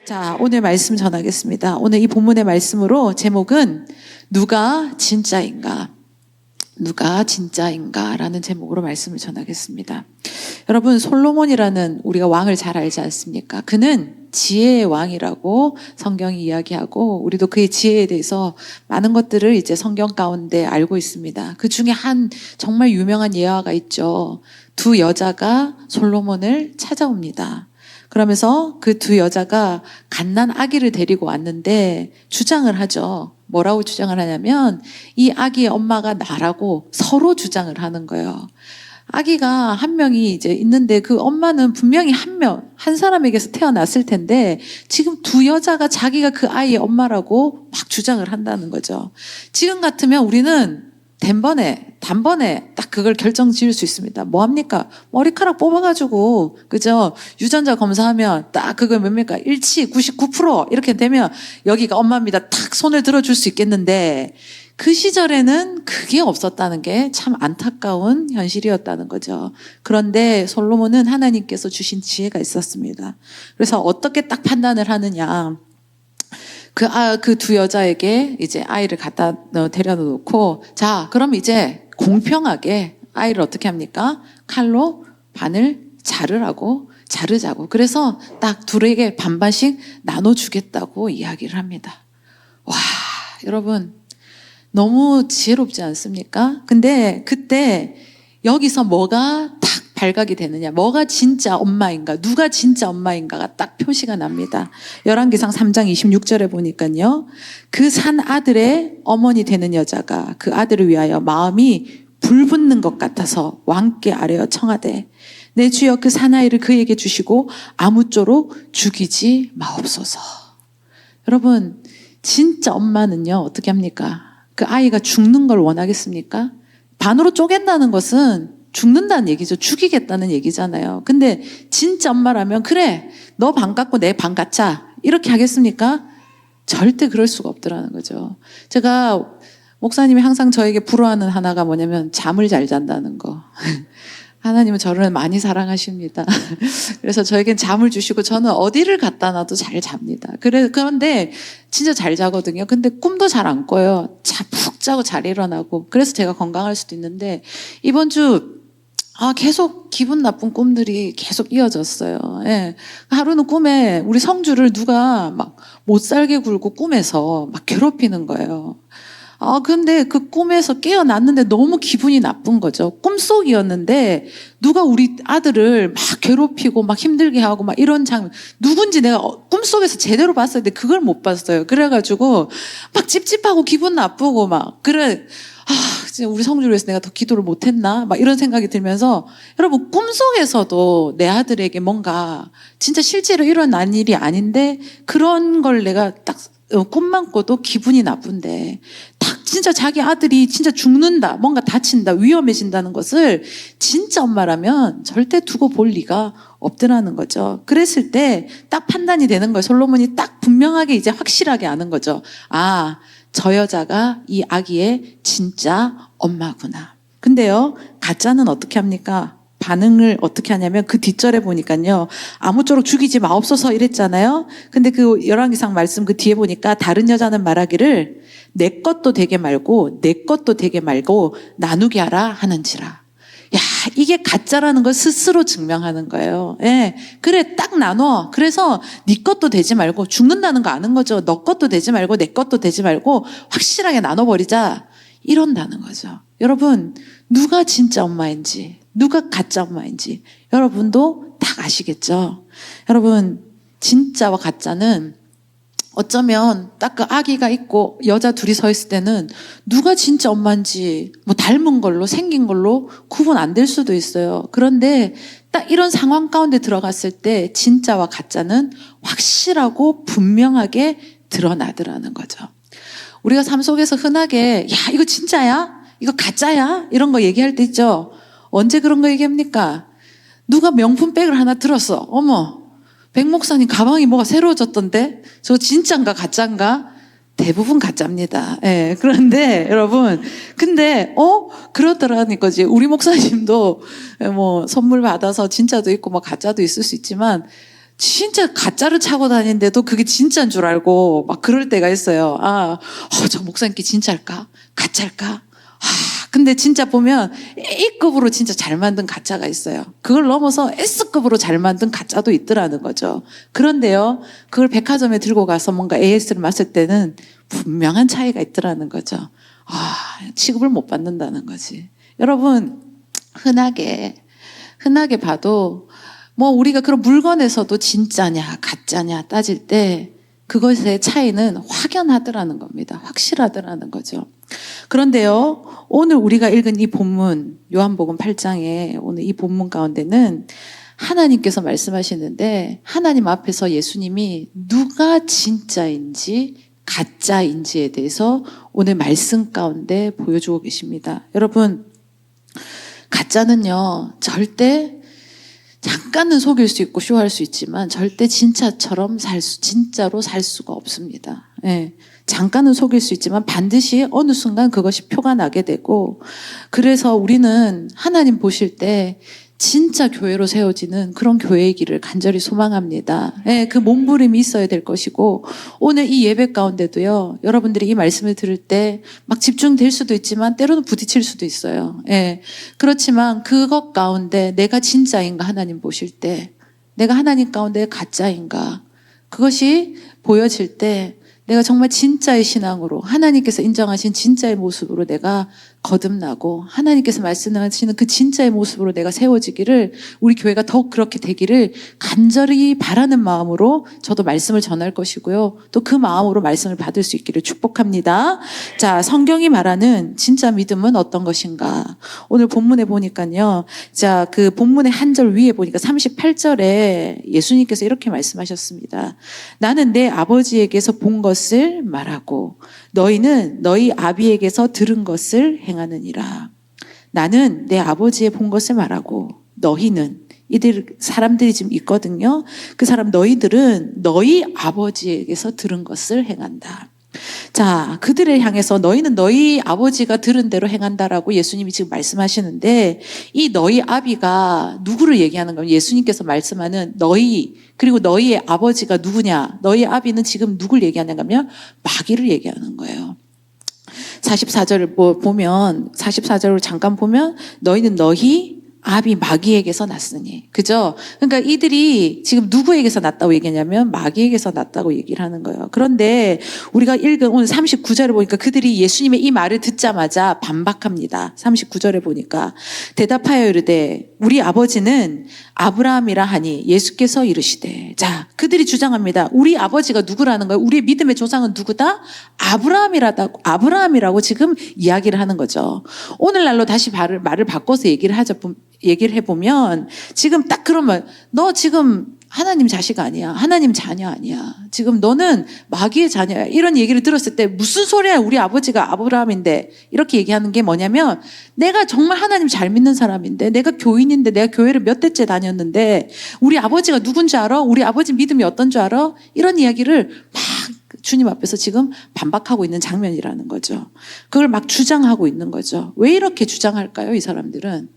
자, 오늘 말씀 전하겠습니다. 오늘 이 본문의 말씀으로 제목은 누가 진짜인가? 누가 진짜인가? 라는 제목으로 말씀을 전하겠습니다. 여러분, 솔로몬이라는 우리가 왕을 잘 알지 않습니까? 그는 지혜의 왕이라고 성경이 이야기하고 우리도 그의 지혜에 대해서 많은 것들을 이제 성경 가운데 알고 있습니다. 그 중에 한 정말 유명한 예화가 있죠. 두 여자가 솔로몬을 찾아옵니다. 그러면서 그 두 여자가 갓난 아기를 데리고 왔는데 주장을 하죠. 뭐라고 주장을 하냐면 이 아기의 엄마가 나라고 서로 주장을 하는 거예요. 아기가 한 명이 이제 있는데 그 엄마는 분명히 한 사람에게서 태어났을 텐데 지금 두 여자가 자기가 그 아이의 엄마라고 막 주장을 한다는 거죠. 지금 같으면 우리는 단번에 딱 그걸 결정 지을 수 있습니다. 뭐 합니까? 머리카락 뽑아가지고, 그죠? 유전자 검사하면 딱 그거 뭡니까? 일치 99% 이렇게 되면 여기가 엄마입니다. 탁 손을 들어줄 수 있겠는데 그 시절에는 그게 없었다는 게 참 안타까운 현실이었다는 거죠. 그런데 솔로몬은 하나님께서 주신 지혜가 있었습니다. 그래서 어떻게 딱 판단을 하느냐. 그 두 여자에게 이제 아이를 갖다 데려다 놓고, 자, 그럼 이제 공평하게 아이를 어떻게 합니까? 칼로 반을 자르자고. 그래서 딱 둘에게 반반씩 나눠주겠다고 이야기를 합니다. 와, 여러분, 너무 지혜롭지 않습니까? 근데 그때 여기서 뭐가 딱 발각이 되느냐, 뭐가 진짜 엄마인가, 누가 진짜 엄마인가가 딱 표시가 납니다. 열왕기상 3장 26절에 보니까요, 그 산 아들의 어머니 되는 여자가 그 아들을 위하여 마음이 불붙는 것 같아서 왕께 아뢰어 청하되 내 주여 그 사나이를 그에게 주시고 아무쪼록 죽이지 마옵소서. 여러분, 진짜 엄마는요 어떻게 합니까? 그 아이가 죽는 걸 원하겠습니까? 반으로 쪼갠다는 것은 죽는다는 얘기죠. 죽이겠다는 얘기잖아요. 근데 진짜 엄마라면 그래, 너 반 갖고 내 반 갖자 이렇게 하겠습니까? 절대 그럴 수가 없더라는 거죠. 제가 목사님이 항상 저에게 불어하는 하나가 뭐냐면 잠을 잘 잔다는 거. 하나님은 저를 많이 사랑하십니다. 그래서 저에겐 잠을 주시고 저는 어디를 갖다 놔도 잘 잡니다. 그런데 진짜 잘 자거든요. 근데 꿈도 잘 안 꿔요. 푹 자고 잘 일어나고. 그래서 제가 건강할 수도 있는데 이번 주 계속 기분 나쁜 꿈들이 계속 이어졌어요. 예. 하루는 꿈에 우리 성주를 누가 막 못 살게 굴고 꿈에서 막 괴롭히는 거예요. 근데 그 꿈에서 깨어났는데 너무 기분이 나쁜 거죠. 꿈속이었는데 누가 우리 아들을 막 괴롭히고 막 힘들게 하고 막 이런 장면, 누군지 내가 꿈속에서 제대로 봤었는데 그걸 못 봤어요. 그래가지고 막 찝찝하고 기분 나쁘고 막 진짜 우리 성주를 위해서 내가 더 기도를 못했나? 막 이런 생각이 들면서, 여러분, 꿈속에서도 내 아들에게 뭔가 진짜 실제로 일어난 일이 아닌데 그런 걸 내가 딱 꿈만 꿔도 기분이 나쁜데 딱 진짜 자기 아들이 진짜 죽는다, 뭔가 다친다, 위험해진다는 것을 진짜 엄마라면 절대 두고 볼 리가 없더라는 거죠. 그랬을 때 딱 판단이 되는 거예요. 솔로몬이 딱 분명하게 이제 확실하게 아는 거죠. 저 여자가 이 아기의 진짜 엄마구나. 근데요, 가짜는 어떻게 합니까? 반응을 어떻게 하냐면 그 뒷절에 보니까요, 아무쪼록 죽이지 마옵소서 이랬잖아요. 근데 그 열왕기상 말씀 그 뒤에 보니까 다른 여자는 말하기를 내 것도 되게 말고 내 것도 되게 말고 나누게 하라 하는지라. 야, 이게 가짜라는 걸 스스로 증명하는 거예요. 예, 그래, 딱 나눠. 그래서 네 것도 되지 말고, 죽는다는 거 아는 거죠. 너 것도 되지 말고 내 것도 되지 말고 확실하게 나눠버리자, 이런다는 거죠. 여러분, 누가 진짜 엄마인지 누가 가짜 엄마인지 여러분도 딱 아시겠죠? 여러분, 진짜와 가짜는 어쩌면 딱 그 아기가 있고 여자 둘이 서 있을 때는 누가 진짜 엄마인지 뭐 닮은 걸로 생긴 걸로 구분 안 될 수도 있어요. 그런데 딱 이런 상황 가운데 들어갔을 때 진짜와 가짜는 확실하고 분명하게 드러나더라는 거죠. 우리가 삶 속에서 흔하게 야, 이거 진짜야? 이거 가짜야? 이런 거 얘기할 때 있죠. 언제 그런 거 얘기합니까? 누가 명품백을 하나 들었어. 어머, 백 목사님 가방이 뭐가 새로워졌던데? 저거 진짠가 가짠가? 대부분 가짜입니다. 예. 그런데 여러분, 근데 그러더라는 거지. 우리 목사님도 뭐 선물 받아서 진짜도 있고 뭐 가짜도 있을 수 있지만 진짜 가짜를 차고 다니는데도 그게 진짜인 줄 알고 막 그럴 때가 있어요. 저 목사님께 진짜일까? 가짜일까? 근데 진짜 보면 A급으로 진짜 잘 만든 가짜가 있어요. 그걸 넘어서 S급으로 잘 만든 가짜도 있더라는 거죠. 그런데요, 그걸 백화점에 들고 가서 뭔가 AS를 맞을 때는 분명한 차이가 있더라는 거죠. 취급을 못 받는다는 거지. 여러분, 흔하게 봐도 뭐 우리가 그런 물건에서도 진짜냐 가짜냐 따질 때 그것의 차이는 확연하더라는 겁니다. 확실하더라는 거죠. 그런데요, 오늘 우리가 읽은 이 본문, 요한복음 8장에 오늘 이 본문 가운데는 하나님께서 말씀하시는데, 하나님 앞에서 예수님이 누가 진짜인지 가짜인지에 대해서 오늘 말씀 가운데 보여주고 계십니다. 여러분, 가짜는요, 절대 잠깐은 속일 수 있고 쇼할 수 있지만 절대 진짜처럼 진짜로 살 수가 없습니다. 예. 잠깐은 속일 수 있지만 반드시 어느 순간 그것이 표가 나게 되고, 그래서 우리는 하나님 보실 때 진짜 교회로 세워지는 그런 교회이기를 간절히 소망합니다. 예, 그 몸부림이 있어야 될 것이고, 오늘 이 예배 가운데도요, 여러분들이 이 말씀을 들을 때 막 집중될 수도 있지만 때로는 부딪힐 수도 있어요. 예, 그렇지만 그것 가운데 내가 진짜인가 하나님 보실 때, 내가 하나님 가운데 가짜인가, 그것이 보여질 때 내가 정말 진짜의 신앙으로 하나님께서 인정하신 진짜의 모습으로 내가 거듭나고 하나님께서 말씀하시는 그 진짜의 모습으로 내가 세워지기를, 우리 교회가 더욱 그렇게 되기를 간절히 바라는 마음으로 저도 말씀을 전할 것이고요. 또 그 마음으로 말씀을 받을 수 있기를 축복합니다. 자, 성경이 말하는 진짜 믿음은 어떤 것인가? 오늘 본문에 보니까요. 자, 그 본문의 한 절 위에 보니까 38절에 예수님께서 이렇게 말씀하셨습니다. 나는 내 아버지에게서 본 것을 말하고 너희는 너희 아비에게서 들은 것을 행하느니라. 나는 내 아버지의 본 것을 말하고 너희는, 사람들이 지금 있거든요. 그 사람 너희들은 너희 아버지에게서 들은 것을 행한다. 자, 그들을 향해서 너희는 너희 아버지가 들은 대로 행한다라고 예수님이 지금 말씀하시는데, 이 너희 아비가 누구를 얘기하는 거예요? 예수님께서 말씀하는 너희, 그리고 너희의 아버지가 누구냐? 너희 아비는 지금 누굴 얘기하는가 하면 마귀를 얘기하는 거예요. 44절을 보면, 44절을 잠깐 보면 너희는 너희 아비 마귀에게서 났으니. 그죠? 그러니까 이들이 지금 누구에게서 났다고 얘기하냐면 마귀에게서 났다고 얘기를 하는 거예요. 그런데 우리가 읽은 오늘 39절을 보니까 그들이 예수님의 이 말을 듣자마자 반박합니다. 39절에 보니까 대답하여 이르되 우리 아버지는 아브라함이라 하니 예수께서 이르시되. 자, 그들이 주장합니다. 우리 아버지가 누구라는 거예요? 우리의 믿음의 조상은 누구다? 아브라함이라고 지금 이야기를 하는 거죠. 오늘날로 다시 말을 바꿔서 얘기를 해보면 지금 딱 그러면 너 지금 하나님 자식 아니야. 하나님 자녀 아니야. 지금 너는 마귀의 자녀야. 이런 얘기를 들었을 때 무슨 소리야. 우리 아버지가 아브라함인데. 이렇게 얘기하는 게 뭐냐면, 내가 정말 하나님 잘 믿는 사람인데, 내가 교인인데, 내가 교회를 몇 대째 다녔는데 우리 아버지가 누군지 알아? 우리 아버지 믿음이 어떤 줄 알아? 이런 이야기를 막 주님 앞에서 지금 반박하고 있는 장면이라는 거죠. 그걸 막 주장하고 있는 거죠. 왜 이렇게 주장할까요? 이 사람들은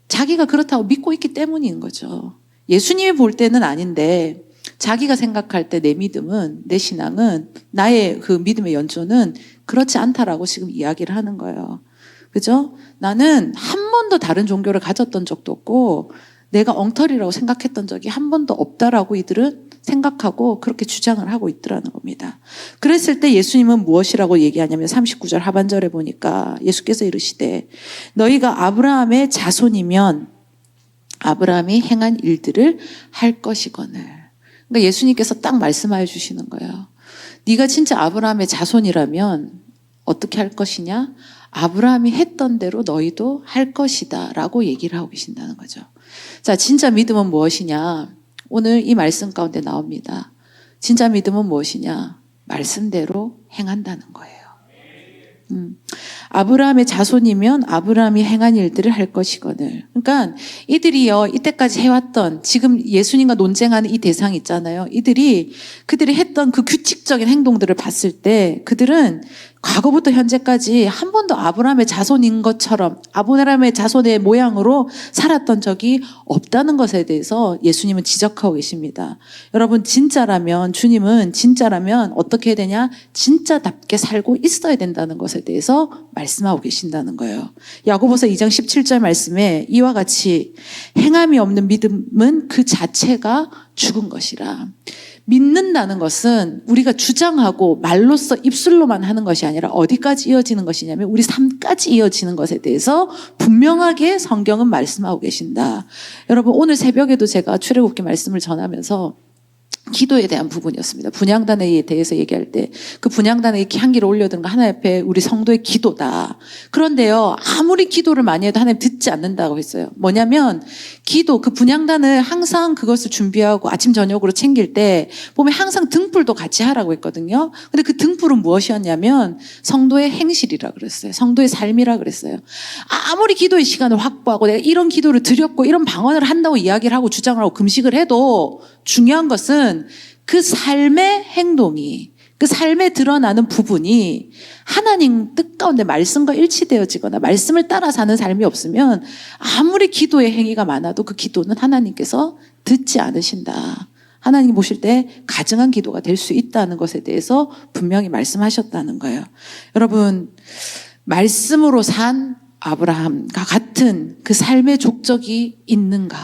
자기가 그렇다고 믿고 있기 때문인 거죠. 예수님이 볼 때는 아닌데 자기가 생각할 때 내 믿음은, 내 신앙은, 나의 그 믿음의 연조는 그렇지 않다라고 지금 이야기를 하는 거예요. 그죠? 나는 한 번도 다른 종교를 가졌던 적도 없고 내가 엉터리라고 생각했던 적이 한 번도 없다라고 이들은 생각하고 그렇게 주장을 하고 있더라는 겁니다. 그랬을 때 예수님은 무엇이라고 얘기하냐면 39절 하반절에 보니까 예수께서 이르시되 너희가 아브라함의 자손이면 아브라함이 행한 일들을 할 것이거늘. 그러니까 예수님께서 딱 말씀하여 주시는 거예요. 네가 진짜 아브라함의 자손이라면 어떻게 할 것이냐? 아브라함이 했던 대로 너희도 할 것이다 라고 얘기를 하고 계신다는 거죠. 자, 진짜 믿음은 무엇이냐? 오늘 이 말씀 가운데 나옵니다. 진짜 믿음은 무엇이냐? 말씀대로 행한다는 거예요. 아브라함의 자손이면 아브라함이 행한 일들을 할 것이거늘. 그러니까 이들이요, 이때까지 해왔던, 지금 예수님과 논쟁하는 이 대상 있잖아요. 그들이 했던 그 규칙적인 행동들을 봤을 때 그들은 과거부터 현재까지 한 번도 아브라함의 자손인 것처럼 아브라함의 자손의 모양으로 살았던 적이 없다는 것에 대해서 예수님은 지적하고 계십니다. 여러분, 진짜라면, 주님은 진짜라면 어떻게 해야 되냐? 진짜답게 살고 있어야 된다는 것에 대해서 말씀하고 계신다는 거예요. 야고보서 2장 17절 말씀에 이와 같이 행함이 없는 믿음은 그 자체가 죽은 것이라. 믿는다는 것은 우리가 주장하고 말로써 입술로만 하는 것이 아니라 어디까지 이어지는 것이냐면 우리 삶까지 이어지는 것에 대해서 분명하게 성경은 말씀하고 계신다. 여러분, 오늘 새벽에도 제가 출애굽기 말씀을 전하면서 기도에 대한 부분이었습니다. 분향단에 대해서 얘기할 때 그 분향단에 향기를 올려드는 거 하나님 앞에 우리 성도의 기도다. 그런데요, 아무리 기도를 많이 해도 하나님 듣지 않는다고 했어요. 뭐냐면 기도, 그 분향단을 항상 그것을 준비하고 아침 저녁으로 챙길 때 보면 항상 등불도 같이 하라고 했거든요. 근데 그 등불은 무엇이었냐면 성도의 행실이라 그랬어요. 성도의 삶이라 그랬어요. 아무리 기도의 시간을 확보하고 내가 이런 기도를 드렸고 이런 방언을 한다고 이야기를 하고 주장을 하고 금식을 해도 중요한 것은 그 삶의 행동이, 그 삶에 드러나는 부분이 하나님 뜻 가운데 말씀과 일치되어지거나 말씀을 따라 사는 삶이 없으면 아무리 기도의 행위가 많아도 그 기도는 하나님께서 듣지 않으신다. 하나님 보실 때 가증한 기도가 될 수 있다는 것에 대해서 분명히 말씀하셨다는 거예요. 여러분, 말씀으로 산 아브라함과 같은 그 삶의 족적이 있는가?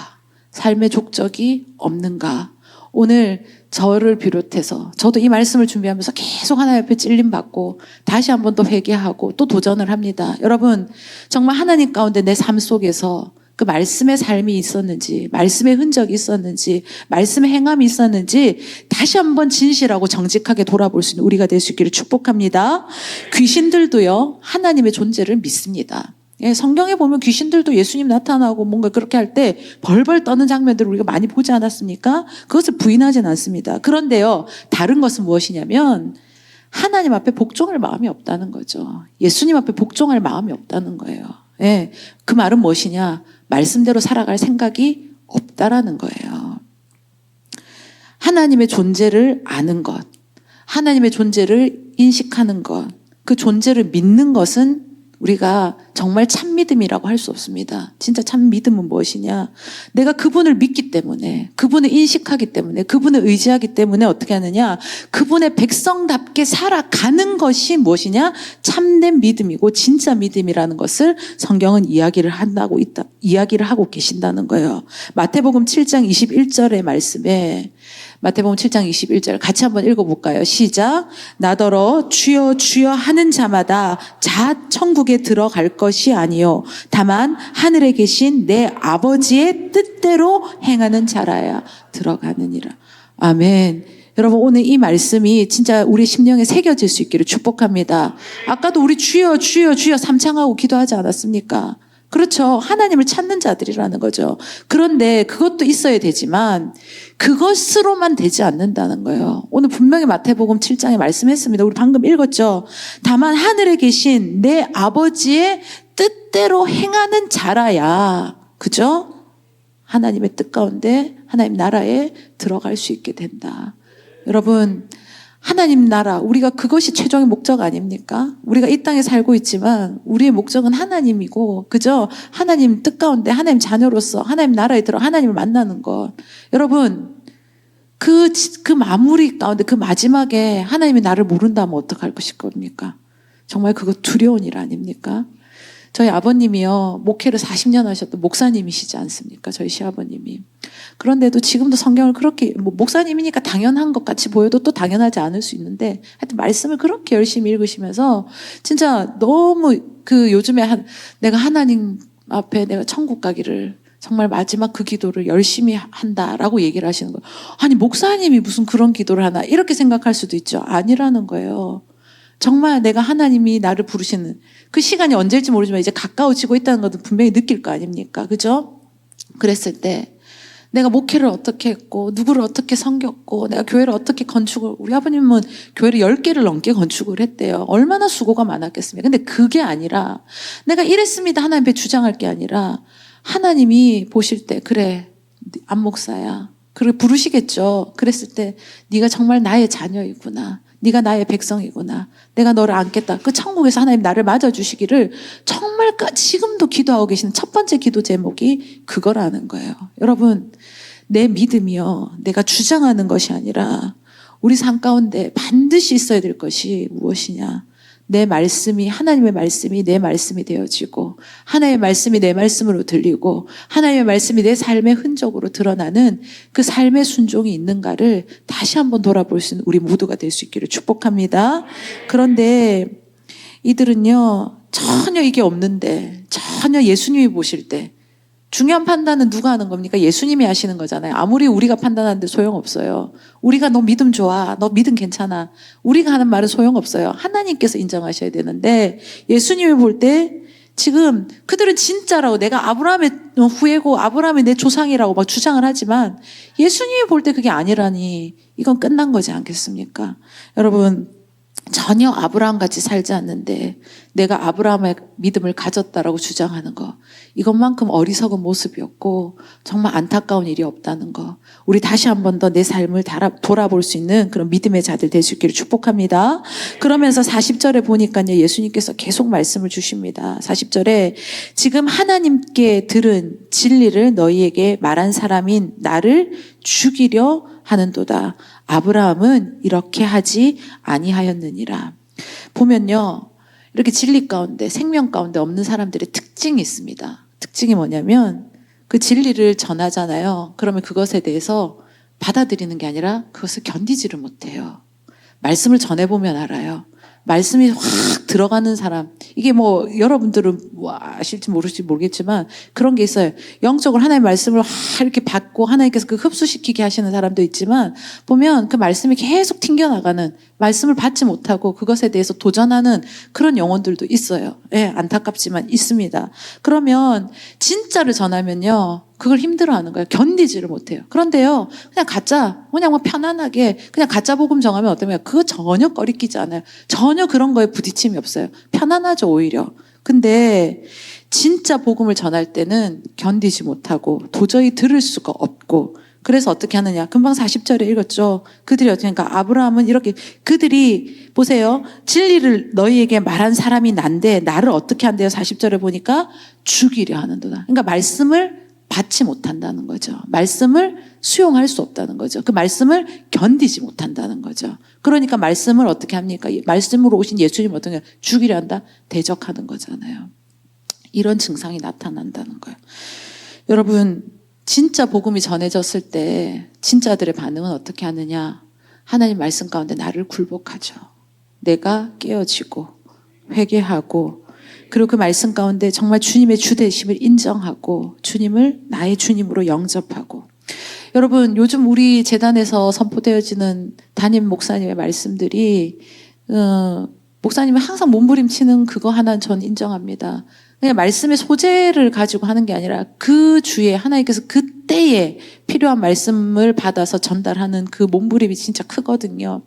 삶의 족적이 없는가? 오늘 저를 비롯해서 저도 이 말씀을 준비하면서 계속 하나님 앞에 찔림받고 다시 한번 또 회개하고 또 도전을 합니다. 여러분, 정말 하나님 가운데 내 삶 속에서 그 말씀의 삶이 있었는지, 말씀의 흔적이 있었는지, 말씀의 행함이 있었는지 다시 한번 진실하고 정직하게 돌아볼 수 있는 우리가 될 수 있기를 축복합니다. 귀신들도요, 하나님의 존재를 믿습니다. 예, 성경에 보면 귀신들도 예수님 나타나고 뭔가 그렇게 할 때 벌벌 떠는 장면들을 우리가 많이 보지 않았습니까? 그것을 부인하진 않습니다. 그런데요, 다른 것은 무엇이냐면 하나님 앞에 복종할 마음이 없다는 거죠. 예수님 앞에 복종할 마음이 없다는 거예요. 예, 그 말은 무엇이냐? 말씀대로 살아갈 생각이 없다라는 거예요. 하나님의 존재를 아는 것, 하나님의 존재를 인식하는 것, 그 존재를 믿는 것은 우리가 정말 참 믿음이라고 할 수 없습니다. 진짜 참 믿음은 무엇이냐? 내가 그분을 믿기 때문에, 그분을 인식하기 때문에, 그분을 의지하기 때문에 어떻게 하느냐? 그분의 백성답게 살아가는 것이 무엇이냐? 참된 믿음이고 진짜 믿음이라는 것을 성경은 이야기를 하고 계신다는 거예요. 마태복음 7장 21절의 말씀에 마태복음 7장 21절 같이 한번 읽어볼까요? 시작. 나더러 주여 주여 하는 자마다 자 천국에 들어갈 것이 아니요 다만 하늘에 계신 내 아버지의 뜻대로 행하는 자라야 들어가느니라. 아멘. 여러분, 오늘 이 말씀이 진짜 우리 심령에 새겨질 수 있기를 축복합니다. 아까도 우리 주여 주여 주여 삼창하고 기도하지 않았습니까? 그렇죠. 하나님을 찾는 자들이라는 거죠. 그런데 그것도 있어야 되지만 그것으로만 되지 않는다는 거예요. 오늘 분명히 마태복음 7장에 말씀했습니다. 우리 방금 읽었죠. 다만 하늘에 계신 내 아버지의 뜻대로 행하는 자라야, 그죠? 하나님의 뜻 가운데 하나님 나라에 들어갈 수 있게 된다. 여러분, 하나님 나라, 우리가 그것이 최종의 목적 아닙니까? 우리가 이 땅에 살고 있지만 우리의 목적은 하나님이고, 그죠? 하나님 뜻 가운데 하나님 자녀로서 하나님 나라에 들어 하나님을 만나는 것. 여러분, 그 마무리 가운데 그 마지막에 하나님이 나를 모른다면 어떡할 것일 겁니까? 정말 그거 두려운 일 아닙니까? 저희 아버님이요, 목회를 40년 하셨던 목사님이시지 않습니까? 저희 시아버님이. 그런데도 지금도 성경을 그렇게, 목사님이니까 당연한 것 같이 보여도 또 당연하지 않을 수 있는데, 하여튼 말씀을 그렇게 열심히 읽으시면서, 진짜 너무 요즘에 내가 하나님 앞에 내가 천국 가기를 정말 마지막 그 기도를 열심히 한다라고 얘기를 하시는 거예요. 아니, 목사님이 무슨 그런 기도를 하나, 이렇게 생각할 수도 있죠. 아니라는 거예요. 정말 내가 하나님이 나를 부르시는 그 시간이 언제일지 모르지만 이제 가까워지고 있다는 것은 분명히 느낄 거 아닙니까? 그죠? 그랬을 때 내가 목회를 어떻게 했고 누구를 어떻게 섬겼고 내가 교회를 어떻게 건축을, 우리 아버님은 교회를 10개를 넘게 건축을 했대요. 얼마나 수고가 많았겠습니까? 근데 그게 아니라 내가 이랬습니다 하나님 앞에 주장할 게 아니라 하나님이 보실 때 그래 안 목사야. 그래 부르시겠죠. 그랬을 때 네가 정말 나의 자녀이구나. 네가 나의 백성이구나. 내가 너를 안겠다. 그 천국에서 하나님 나를 맞아주시기를 정말 지금도 기도하고 계시는 첫 번째 기도 제목이 그거라는 거예요. 여러분, 내 믿음이요, 내가 주장하는 것이 아니라 우리 삶 가운데 반드시 있어야 될 것이 무엇이냐. 내 말씀이, 하나님의 말씀이 내 말씀이 되어지고, 하나님의 말씀이 내 말씀으로 들리고, 하나님의 말씀이 내 삶의 흔적으로 드러나는 그 삶의 순종이 있는가를 다시 한번 돌아볼 수 있는 우리 모두가 될 수 있기를 축복합니다. 그런데 이들은요, 전혀 이게 없는데, 전혀 예수님이 보실 때 중요한 판단은 누가 하는 겁니까? 예수님이 하시는 거잖아요. 아무리 우리가 판단하는데 소용없어요. 우리가 너 믿음 좋아, 너 믿음 괜찮아, 우리가 하는 말은 소용없어요. 하나님께서 인정하셔야 되는데, 예수님이 볼 때 지금 그들은 진짜라고, 내가 아브라함의 후예고 아브라함이 내 조상이라고 막 주장을 하지만 예수님이 볼 때 그게 아니라니 이건 끝난 거지 않겠습니까? 여러분, 전혀 아브라함같이 살지 않는데 내가 아브라함의 믿음을 가졌다라고 주장하는 거, 이것만큼 어리석은 모습이었고 정말 안타까운 일이 없다는 거, 우리 다시 한 번 더 내 삶을 돌아볼 수 있는 그런 믿음의 자들 될 수 있기를 축복합니다. 그러면서 40절에 보니까요, 예수님께서 계속 말씀을 주십니다. 40절에 지금 하나님께 들은 진리를 너희에게 말한 사람인 나를 죽이려 하는도다. 아브라함은 이렇게 하지 아니하였느니라. 보면요, 이렇게 진리 가운데, 생명 가운데 없는 사람들의 특징이 있습니다. 특징이 뭐냐면 그 진리를 전하잖아요. 그러면 그것에 대해서 받아들이는 게 아니라 그것을 견디지를 못해요. 말씀을 전해보면 알아요. 말씀이 확 들어가는 사람, 이게 뭐 여러분들은 뭐 아실지 모르겠지만 그런 게 있어요. 영적으로 하나님의 말씀을 확 이렇게 받고 하나님께서 그 흡수시키게 하시는 사람도 있지만, 보면 그 말씀이 계속 튕겨나가는, 말씀을 받지 못하고 그것에 대해서 도전하는 그런 영혼들도 있어요. 예, 안타깝지만 있습니다. 그러면 진짜를 전하면요, 그걸 힘들어하는 거예요. 견디지를 못해요. 그런데요, 그냥 뭐 편안하게 그냥 가짜 복음 정하면 어떠면 그거 전혀 꺼리끼지 않아요. 전혀 그런 거에 부딪힘이 없어요. 편안하죠, 오히려. 근데 진짜 복음을 전할 때는 견디지 못하고 도저히 들을 수가 없고, 그래서 어떻게 하느냐. 금방 40절에 읽었죠. 그들이 어떻게 하니까 아브라함은 이렇게, 그들이 보세요. 진리를 너희에게 말한 사람이 난데 나를 어떻게 한대요? 40절에 보니까 죽이려 하는도다. 그러니까 말씀을 받지 못한다는 거죠. 말씀을 수용할 수 없다는 거죠. 그 말씀을 견디지 못한다는 거죠. 그러니까 말씀을 어떻게 합니까? 말씀으로 오신 예수님을 어떻게 죽이려 한다? 대적하는 거잖아요. 이런 증상이 나타난다는 거예요. 여러분, 진짜 복음이 전해졌을 때 진짜들의 반응은 어떻게 하느냐? 하나님 말씀 가운데 나를 굴복하죠. 내가 깨어지고 회개하고, 그리고 그 말씀 가운데 정말 주님의 주되심을 인정하고 주님을 나의 주님으로 영접하고. 여러분, 요즘 우리 재단에서 선포되어지는 담임 목사님의 말씀들이, 목사님이 항상 몸부림치는 그거 하나는 전 인정합니다. 그냥 말씀의 소재를 가지고 하는 게 아니라 그 주에 하나님께서 그때에 필요한 말씀을 받아서 전달하는 그 몸부림이 진짜 크거든요.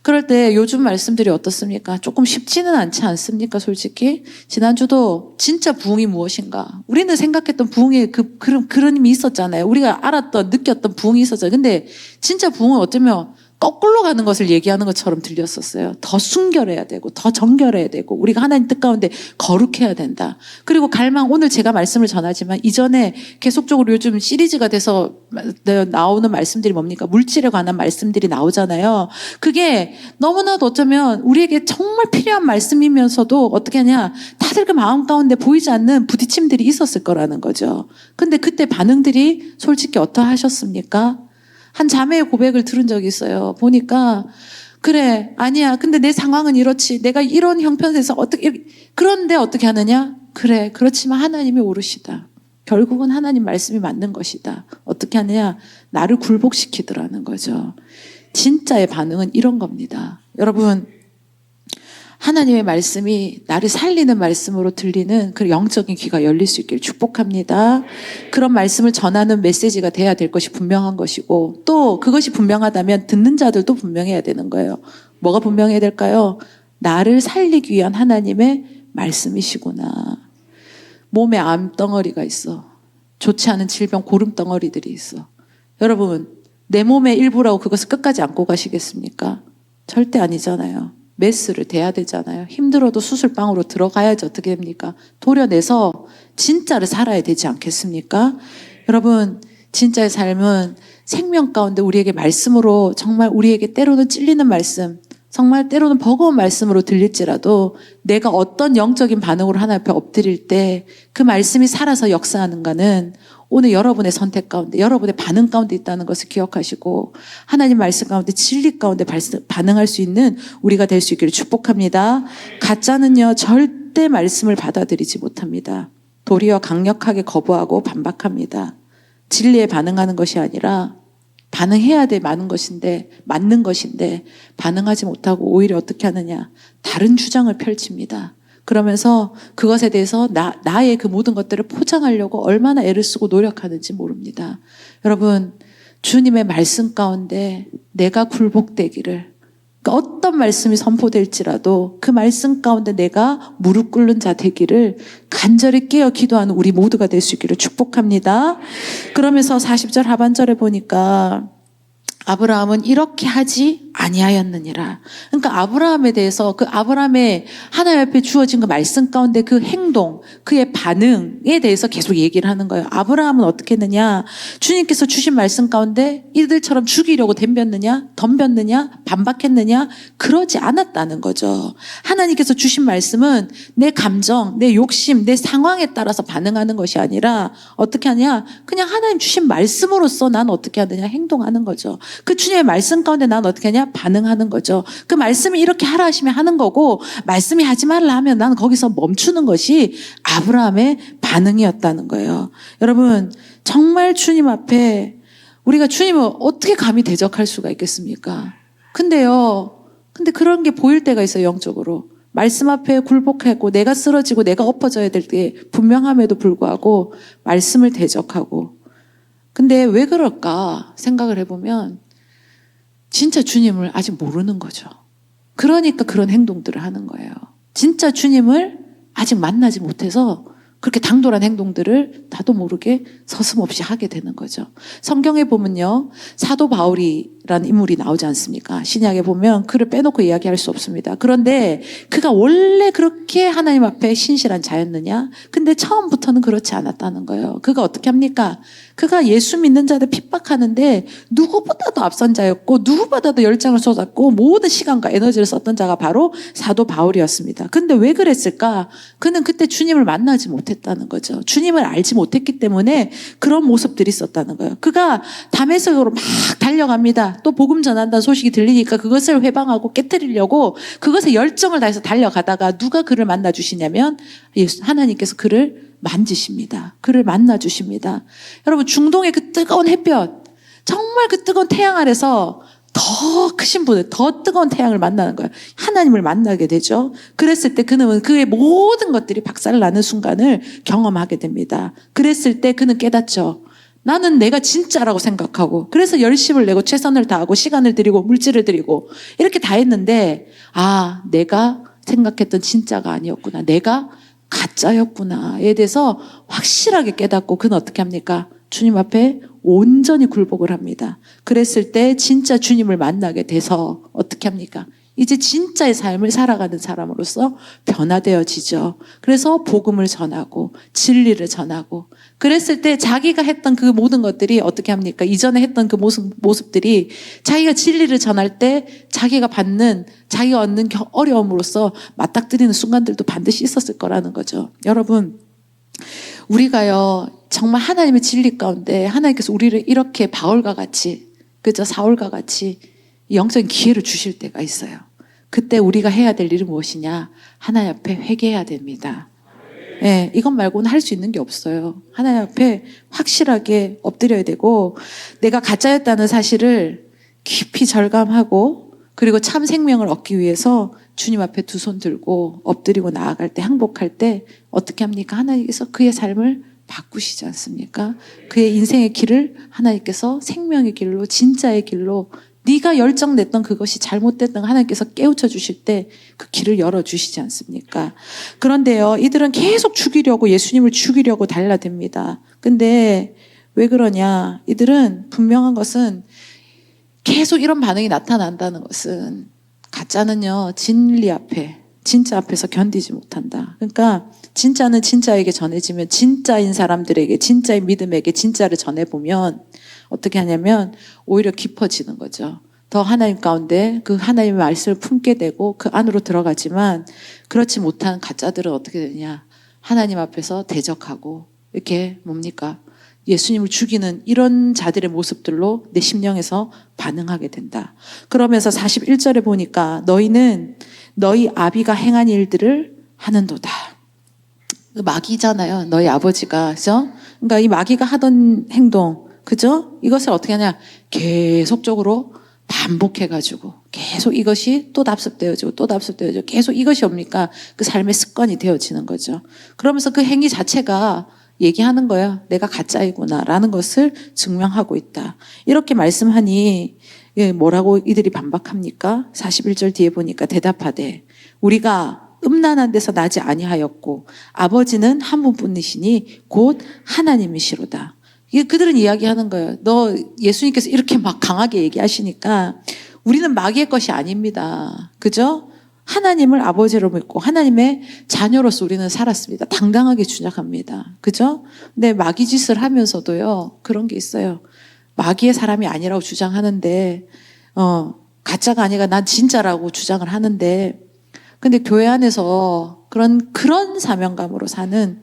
그럴 때 요즘 말씀들이 어떻습니까? 조금 쉽지는 않지 않습니까? 솔직히 지난주도 진짜 부흥이 무엇인가, 우리는 생각했던 부흥의 그런 힘이 있었잖아요. 우리가 알았던, 느꼈던 부흥이 있었잖아요. 근데 진짜 부흥은 어쩌면 거꾸로 가는 것을 얘기하는 것처럼 들렸었어요. 더 순결해야 되고 더 정결해야 되고 우리가 하나님 뜻 가운데 거룩해야 된다. 그리고 갈망, 오늘 제가 말씀을 전하지만 이전에 계속적으로 요즘 시리즈가 돼서 나오는 말씀들이 뭡니까? 물질에 관한 말씀들이 나오잖아요. 그게 너무나도 어쩌면 우리에게 정말 필요한 말씀이면서도 어떻게 하냐, 다들 그 마음 가운데 보이지 않는 부딪힘들이 있었을 거라는 거죠. 근데 그때 반응들이 솔직히 어떠하셨습니까? 한 자매의 고백을 들은 적이 있어요. 보니까 그래, 아니야, 근데 내 상황은 이렇지, 내가 이런 형편에서 그런데 어떻게 하느냐? 그래, 그렇지만 하나님이 옳으시다. 결국은 하나님 말씀이 맞는 것이다. 어떻게 하느냐? 나를 굴복시키더라는 거죠. 진짜의 반응은 이런 겁니다. 여러분, 하나님의 말씀이 나를 살리는 말씀으로 들리는 그 영적인 귀가 열릴 수 있기를 축복합니다. 그런 말씀을 전하는 메시지가 돼야 될 것이 분명한 것이고, 또 그것이 분명하다면 듣는 자들도 분명해야 되는 거예요. 뭐가 분명해야 될까요? 나를 살리기 위한 하나님의 말씀이시구나. 몸에 암덩어리가 있어. 좋지 않은 질병, 고름덩어리들이 있어. 여러분, 내 몸의 일부라고 그것을 끝까지 안고 가시겠습니까? 절대 아니잖아요. 메스를 대야 되잖아요. 힘들어도 수술방으로 들어가야지 어떻게 됩니까? 도려내서 진짜를 살아야 되지 않겠습니까? 여러분, 진짜의 삶은 생명 가운데 우리에게 말씀으로 정말 우리에게 때로는 찔리는 말씀, 정말 때로는 버거운 말씀으로 들릴지라도 내가 어떤 영적인 반응으로 하나님 앞에 엎드릴 때 그 말씀이 살아서 역사하는가는 오늘 여러분의 선택 가운데, 여러분의 반응 가운데 있다는 것을 기억하시고 하나님 말씀 가운데 진리 가운데 반응할 수 있는 우리가 될 수 있기를 축복합니다. 가짜는요 절대 말씀을 받아들이지 못합니다. 도리어 강력하게 거부하고 반박합니다. 진리에 반응하는 것이 아니라 반응해야 돼 맞는 것인데 반응하지 못하고 오히려 어떻게 하느냐, 다른 주장을 펼칩니다. 그러면서 그것에 대해서 나의 그 모든 것들을 포장하려고 얼마나 애를 쓰고 노력하는지 모릅니다. 여러분, 주님의 말씀 가운데 내가 굴복되기를, 그러니까 어떤 말씀이 선포될지라도 그 말씀 가운데 내가 무릎 꿇는 자 되기를 간절히 깨어 기도하는 우리 모두가 될 수 있기를 축복합니다. 그러면서 40절 하반절에 보니까 아브라함은 이렇게 하지 아니하였느니라. 그러니까 아브라함에 대해서 그 아브라함의 하나님 앞에 주어진 그 말씀 가운데 그 행동, 그의 반응에 대해서 계속 얘기를 하는 거예요. 아브라함은 어떻게 했느냐? 주님께서 주신 말씀 가운데 이들처럼 죽이려고 덤볐느냐? 반박했느냐? 그러지 않았다는 거죠. 하나님께서 주신 말씀은 내 감정, 내 욕심, 내 상황에 따라서 반응하는 것이 아니라 어떻게 하냐? 그냥 하나님 주신 말씀으로서 난 어떻게 하느냐? 행동하는 거죠. 그 주님의 말씀 가운데 난 어떻게 하냐? 반응하는 거죠. 그 말씀이 이렇게 하라 하시면 하는 거고, 말씀이 하지 말라 하면 난 거기서 멈추는 것이 아브라함의 반응이었다는 거예요. 여러분, 정말 주님 앞에 우리가 주님을 어떻게 감히 대적할 수가 있겠습니까? 근데 그런 게 보일 때가 있어요, 영적으로. 말씀 앞에 굴복하고 내가 쓰러지고 내가 엎어져야 될 때 분명함에도 불구하고 말씀을 대적하고. 근데 왜 그럴까 생각을 해보면 진짜 주님을 아직 모르는 거죠. 그러니까 그런 행동들을 하는 거예요. 진짜 주님을 아직 만나지 못해서 그렇게 당돌한 행동들을 나도 모르게 서슴없이 하게 되는 거죠. 성경에 보면요, 사도 바울이라는 인물이 나오지 않습니까? 신약에 보면 그를 빼놓고 이야기할 수 없습니다. 그런데 그가 원래 그렇게 하나님 앞에 신실한 자였느냐? 근데 처음부터는 그렇지 않았다는 거예요. 그가 어떻게 합니까? 그가 예수 믿는 자들 핍박하는데 누구보다도 앞선 자였고 누구보다도 열정을 쏟았고 모든 시간과 에너지를 썼던 자가 바로 사도 바울이었습니다. 근데 왜 그랬을까? 그는 그때 주님을 만나지 못했다는 거죠. 주님을 알지 못했기 때문에 그런 모습들이 있었다는 거예요. 그가 다메섹으로 막 달려갑니다. 또 복음 전한다는 소식이 들리니까 그것을 회방하고 깨뜨리려고 그것에 열정을 다해서 달려가다가 누가 그를 만나 주시냐면 하나님께서 그를 만지십니다. 그를 만나 주십니다. 여러분, 중동의 그 뜨거운 햇볕, 정말 그 뜨거운 태양 아래서 더 크신 분을, 더 뜨거운 태양을 만나는 거예요. 하나님을 만나게 되죠. 그랬을 때 그는 그의 모든 것들이 박살나는 순간을 경험하게 됩니다. 그랬을 때 그는 깨닫죠. 나는 내가 진짜라고 생각하고, 그래서 열심을 내고 최선을 다하고 시간을 들이고 물질을 들이고 이렇게 다 했는데, 내가 생각했던 진짜가 아니었구나, 내가 가짜였구나에 대해서 확실하게 깨닫고 그는 어떻게 합니까? 주님 앞에 온전히 굴복을 합니다. 그랬을 때 진짜 주님을 만나게 돼서 어떻게 합니까? 이제 진짜의 삶을 살아가는 사람으로서 변화되어지죠. 그래서 복음을 전하고 진리를 전하고, 그랬을 때 자기가 했던 그 모든 것들이 어떻게 합니까? 이전에 했던 그 모습들이 자기가 진리를 전할 때 자기가 얻는 어려움으로써 맞닥뜨리는 순간들도 반드시 있었을 거라는 거죠. 여러분, 우리가요, 정말 하나님의 진리 가운데 하나님께서 우리를 이렇게 바울과 같이, 사울과 같이 영적인 기회를 주실 때가 있어요. 그때 우리가 해야 될 일은 무엇이냐? 하나님 앞에 회개해야 됩니다. 네, 이것 말고는 할 수 있는 게 없어요. 하나님 앞에 확실하게 엎드려야 되고, 내가 가짜였다는 사실을 깊이 절감하고, 그리고 참 생명을 얻기 위해서 주님 앞에 두 손 들고 엎드리고 나아갈 때, 항복할 때 어떻게 합니까? 하나님께서 그의 삶을 바꾸시지 않습니까? 그의 인생의 길을 하나님께서 생명의 길로, 진짜의 길로, 네가 열정냈던 그것이 잘못됐던 하나님께서 깨우쳐 주실 때 그 길을 열어주시지 않습니까? 그런데요, 이들은 계속 죽이려고, 예수님을 죽이려고 달라듭니다. 근데 왜 그러냐? 이들은 분명한 것은, 계속 이런 반응이 나타난다는 것은 가짜는요, 진리 앞에, 진짜 앞에서 견디지 못한다. 그러니까 진짜는 진짜에게 전해지면 진짜인 사람들에게, 진짜인 믿음에게 진짜를 전해보면 어떻게 하냐면 오히려 깊어지는 거죠. 더 하나님 가운데 그 하나님의 말씀을 품게 되고 그 안으로 들어가지만, 그렇지 못한 가짜들은 어떻게 되냐, 하나님 앞에서 대적하고 이렇게 뭡니까, 예수님을 죽이는 이런 자들의 모습들로 내 심령에서 반응하게 된다. 그러면서 41절에 보니까 너희는 너희 아비가 행한 일들을 하는도다. 마귀잖아요. 너희 아버지가. 그죠? 그러니까 이 마귀가 하던 행동, 그죠? 이것을 어떻게 하냐, 계속적으로 반복해가지고 계속 이것이 또 답습되어지고 또 답습되어지고 계속 이것이 뭡니까? 그 삶의 습관이 되어지는 거죠. 그러면서 그 행위 자체가 얘기하는 거예요. 내가 가짜이구나 라는 것을 증명하고 있다. 이렇게 말씀하니 뭐라고 이들이 반박합니까? 41절 뒤에 보니까 대답하되 우리가 음란한 데서 나지 아니하였고 아버지는 한 분뿐이시니 곧 하나님이시로다. 이게 그들은 이야기하는 거예요. 너 예수님께서 이렇게 막 강하게 얘기하시니까 우리는 마귀의 것이 아닙니다. 그죠? 하나님을 아버지로 믿고 하나님의 자녀로서 우리는 살았습니다. 당당하게 주장합니다. 그죠? 근데 마귀 짓을 하면서도요, 그런 게 있어요. 마귀의 사람이 아니라고 주장하는데, 가짜가 아니라 난 진짜라고 주장을 하는데, 근데 교회 안에서 그런 사명감으로 사는,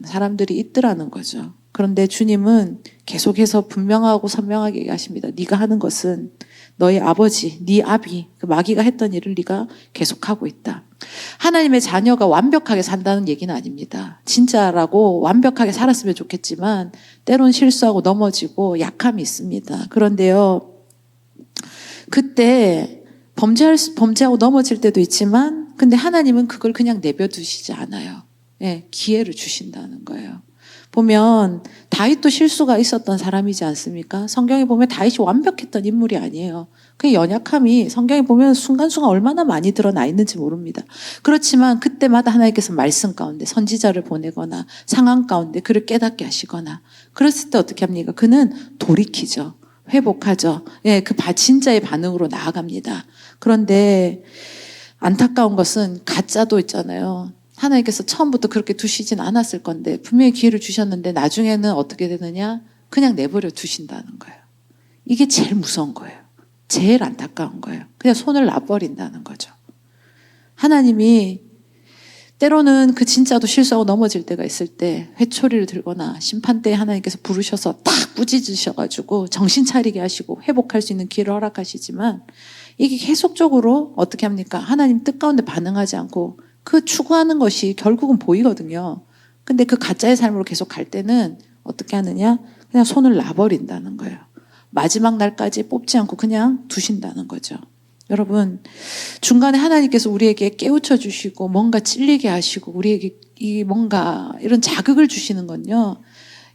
사람들이 있더라는 거죠. 그런데 주님은 계속해서 분명하고 선명하게 얘기하십니다. 네가 하는 것은 너희 아버지, 네 아비, 그 마귀가 했던 일을 네가 계속하고 있다. 하나님의 자녀가 완벽하게 산다는 얘기는 아닙니다. 진짜라고 완벽하게 살았으면 좋겠지만 때론 실수하고 넘어지고 약함이 있습니다. 그런데요, 그때 범죄하고 넘어질 때도 있지만 근데 하나님은 그걸 그냥 내버려두시지 않아요. 예, 기회를 주신다는 거예요. 보면 다윗도 실수가 있었던 사람이지 않습니까? 성경에 보면 다윗이 완벽했던 인물이 아니에요. 그 연약함이 성경에 보면 순간순간 얼마나 많이 드러나 있는지 모릅니다. 그렇지만 그때마다 하나님께서 말씀 가운데 선지자를 보내거나 상황 가운데 그를 깨닫게 하시거나 그랬을 때 어떻게 합니까? 그는 돌이키죠. 회복하죠. 예, 그 진짜의 반응으로 나아갑니다. 그런데 안타까운 것은 가짜도 있잖아요. 하나님께서 처음부터 그렇게 두시진 않았을 건데 분명히 기회를 주셨는데 나중에는 어떻게 되느냐? 그냥 내버려 두신다는 거예요. 이게 제일 무서운 거예요. 제일 안타까운 거예요. 그냥 손을 놔버린다는 거죠. 하나님이 때로는 그 진짜도 실수하고 넘어질 때가 있을 때 회초리를 들거나 심판대에 하나님께서 부르셔서 딱 꾸짖으셔가지고 정신 차리게 하시고 회복할 수 있는 기회를 허락하시지만 이게 계속적으로 어떻게 합니까? 하나님 뜻 가운데 반응하지 않고 그 추구하는 것이 결국은 보이거든요. 근데 그 가짜의 삶으로 계속 갈 때는 어떻게 하느냐? 그냥 손을 놔버린다는 거예요. 마지막 날까지 뽑지 않고 그냥 두신다는 거죠. 여러분, 중간에 하나님께서 우리에게 깨우쳐 주시고 뭔가 찔리게 하시고 우리에게 뭔가 이런 자극을 주시는 건요,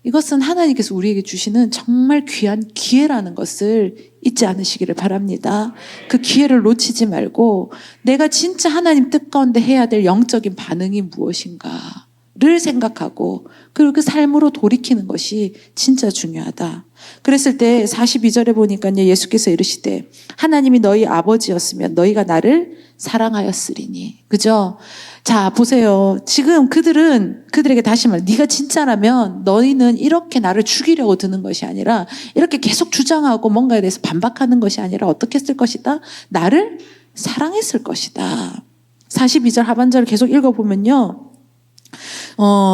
이것은 하나님께서 우리에게 주시는 정말 귀한 기회라는 것을 잊지 않으시기를 바랍니다. 그 기회를 놓치지 말고 내가 진짜 하나님 뜻 가운데 해야 될 영적인 반응이 무엇인가를 생각하고 그리고 그 삶으로 돌이키는 것이 진짜 중요하다. 그랬을 때 42절에 보니까요, 예수께서 이르시되 하나님이 너희 아버지였으면 너희가 나를 사랑하였으리니. 그죠? 자, 보세요. 지금 그들에게 다시 말, 네가 진짜라면 너희는 이렇게 나를 죽이려고 드는 것이 아니라 이렇게 계속 주장하고 뭔가에 대해서 반박하는 것이 아니라 어떻게 했을 것이다? 나를 사랑했을 것이다. 42절 하반절을 계속 읽어보면요,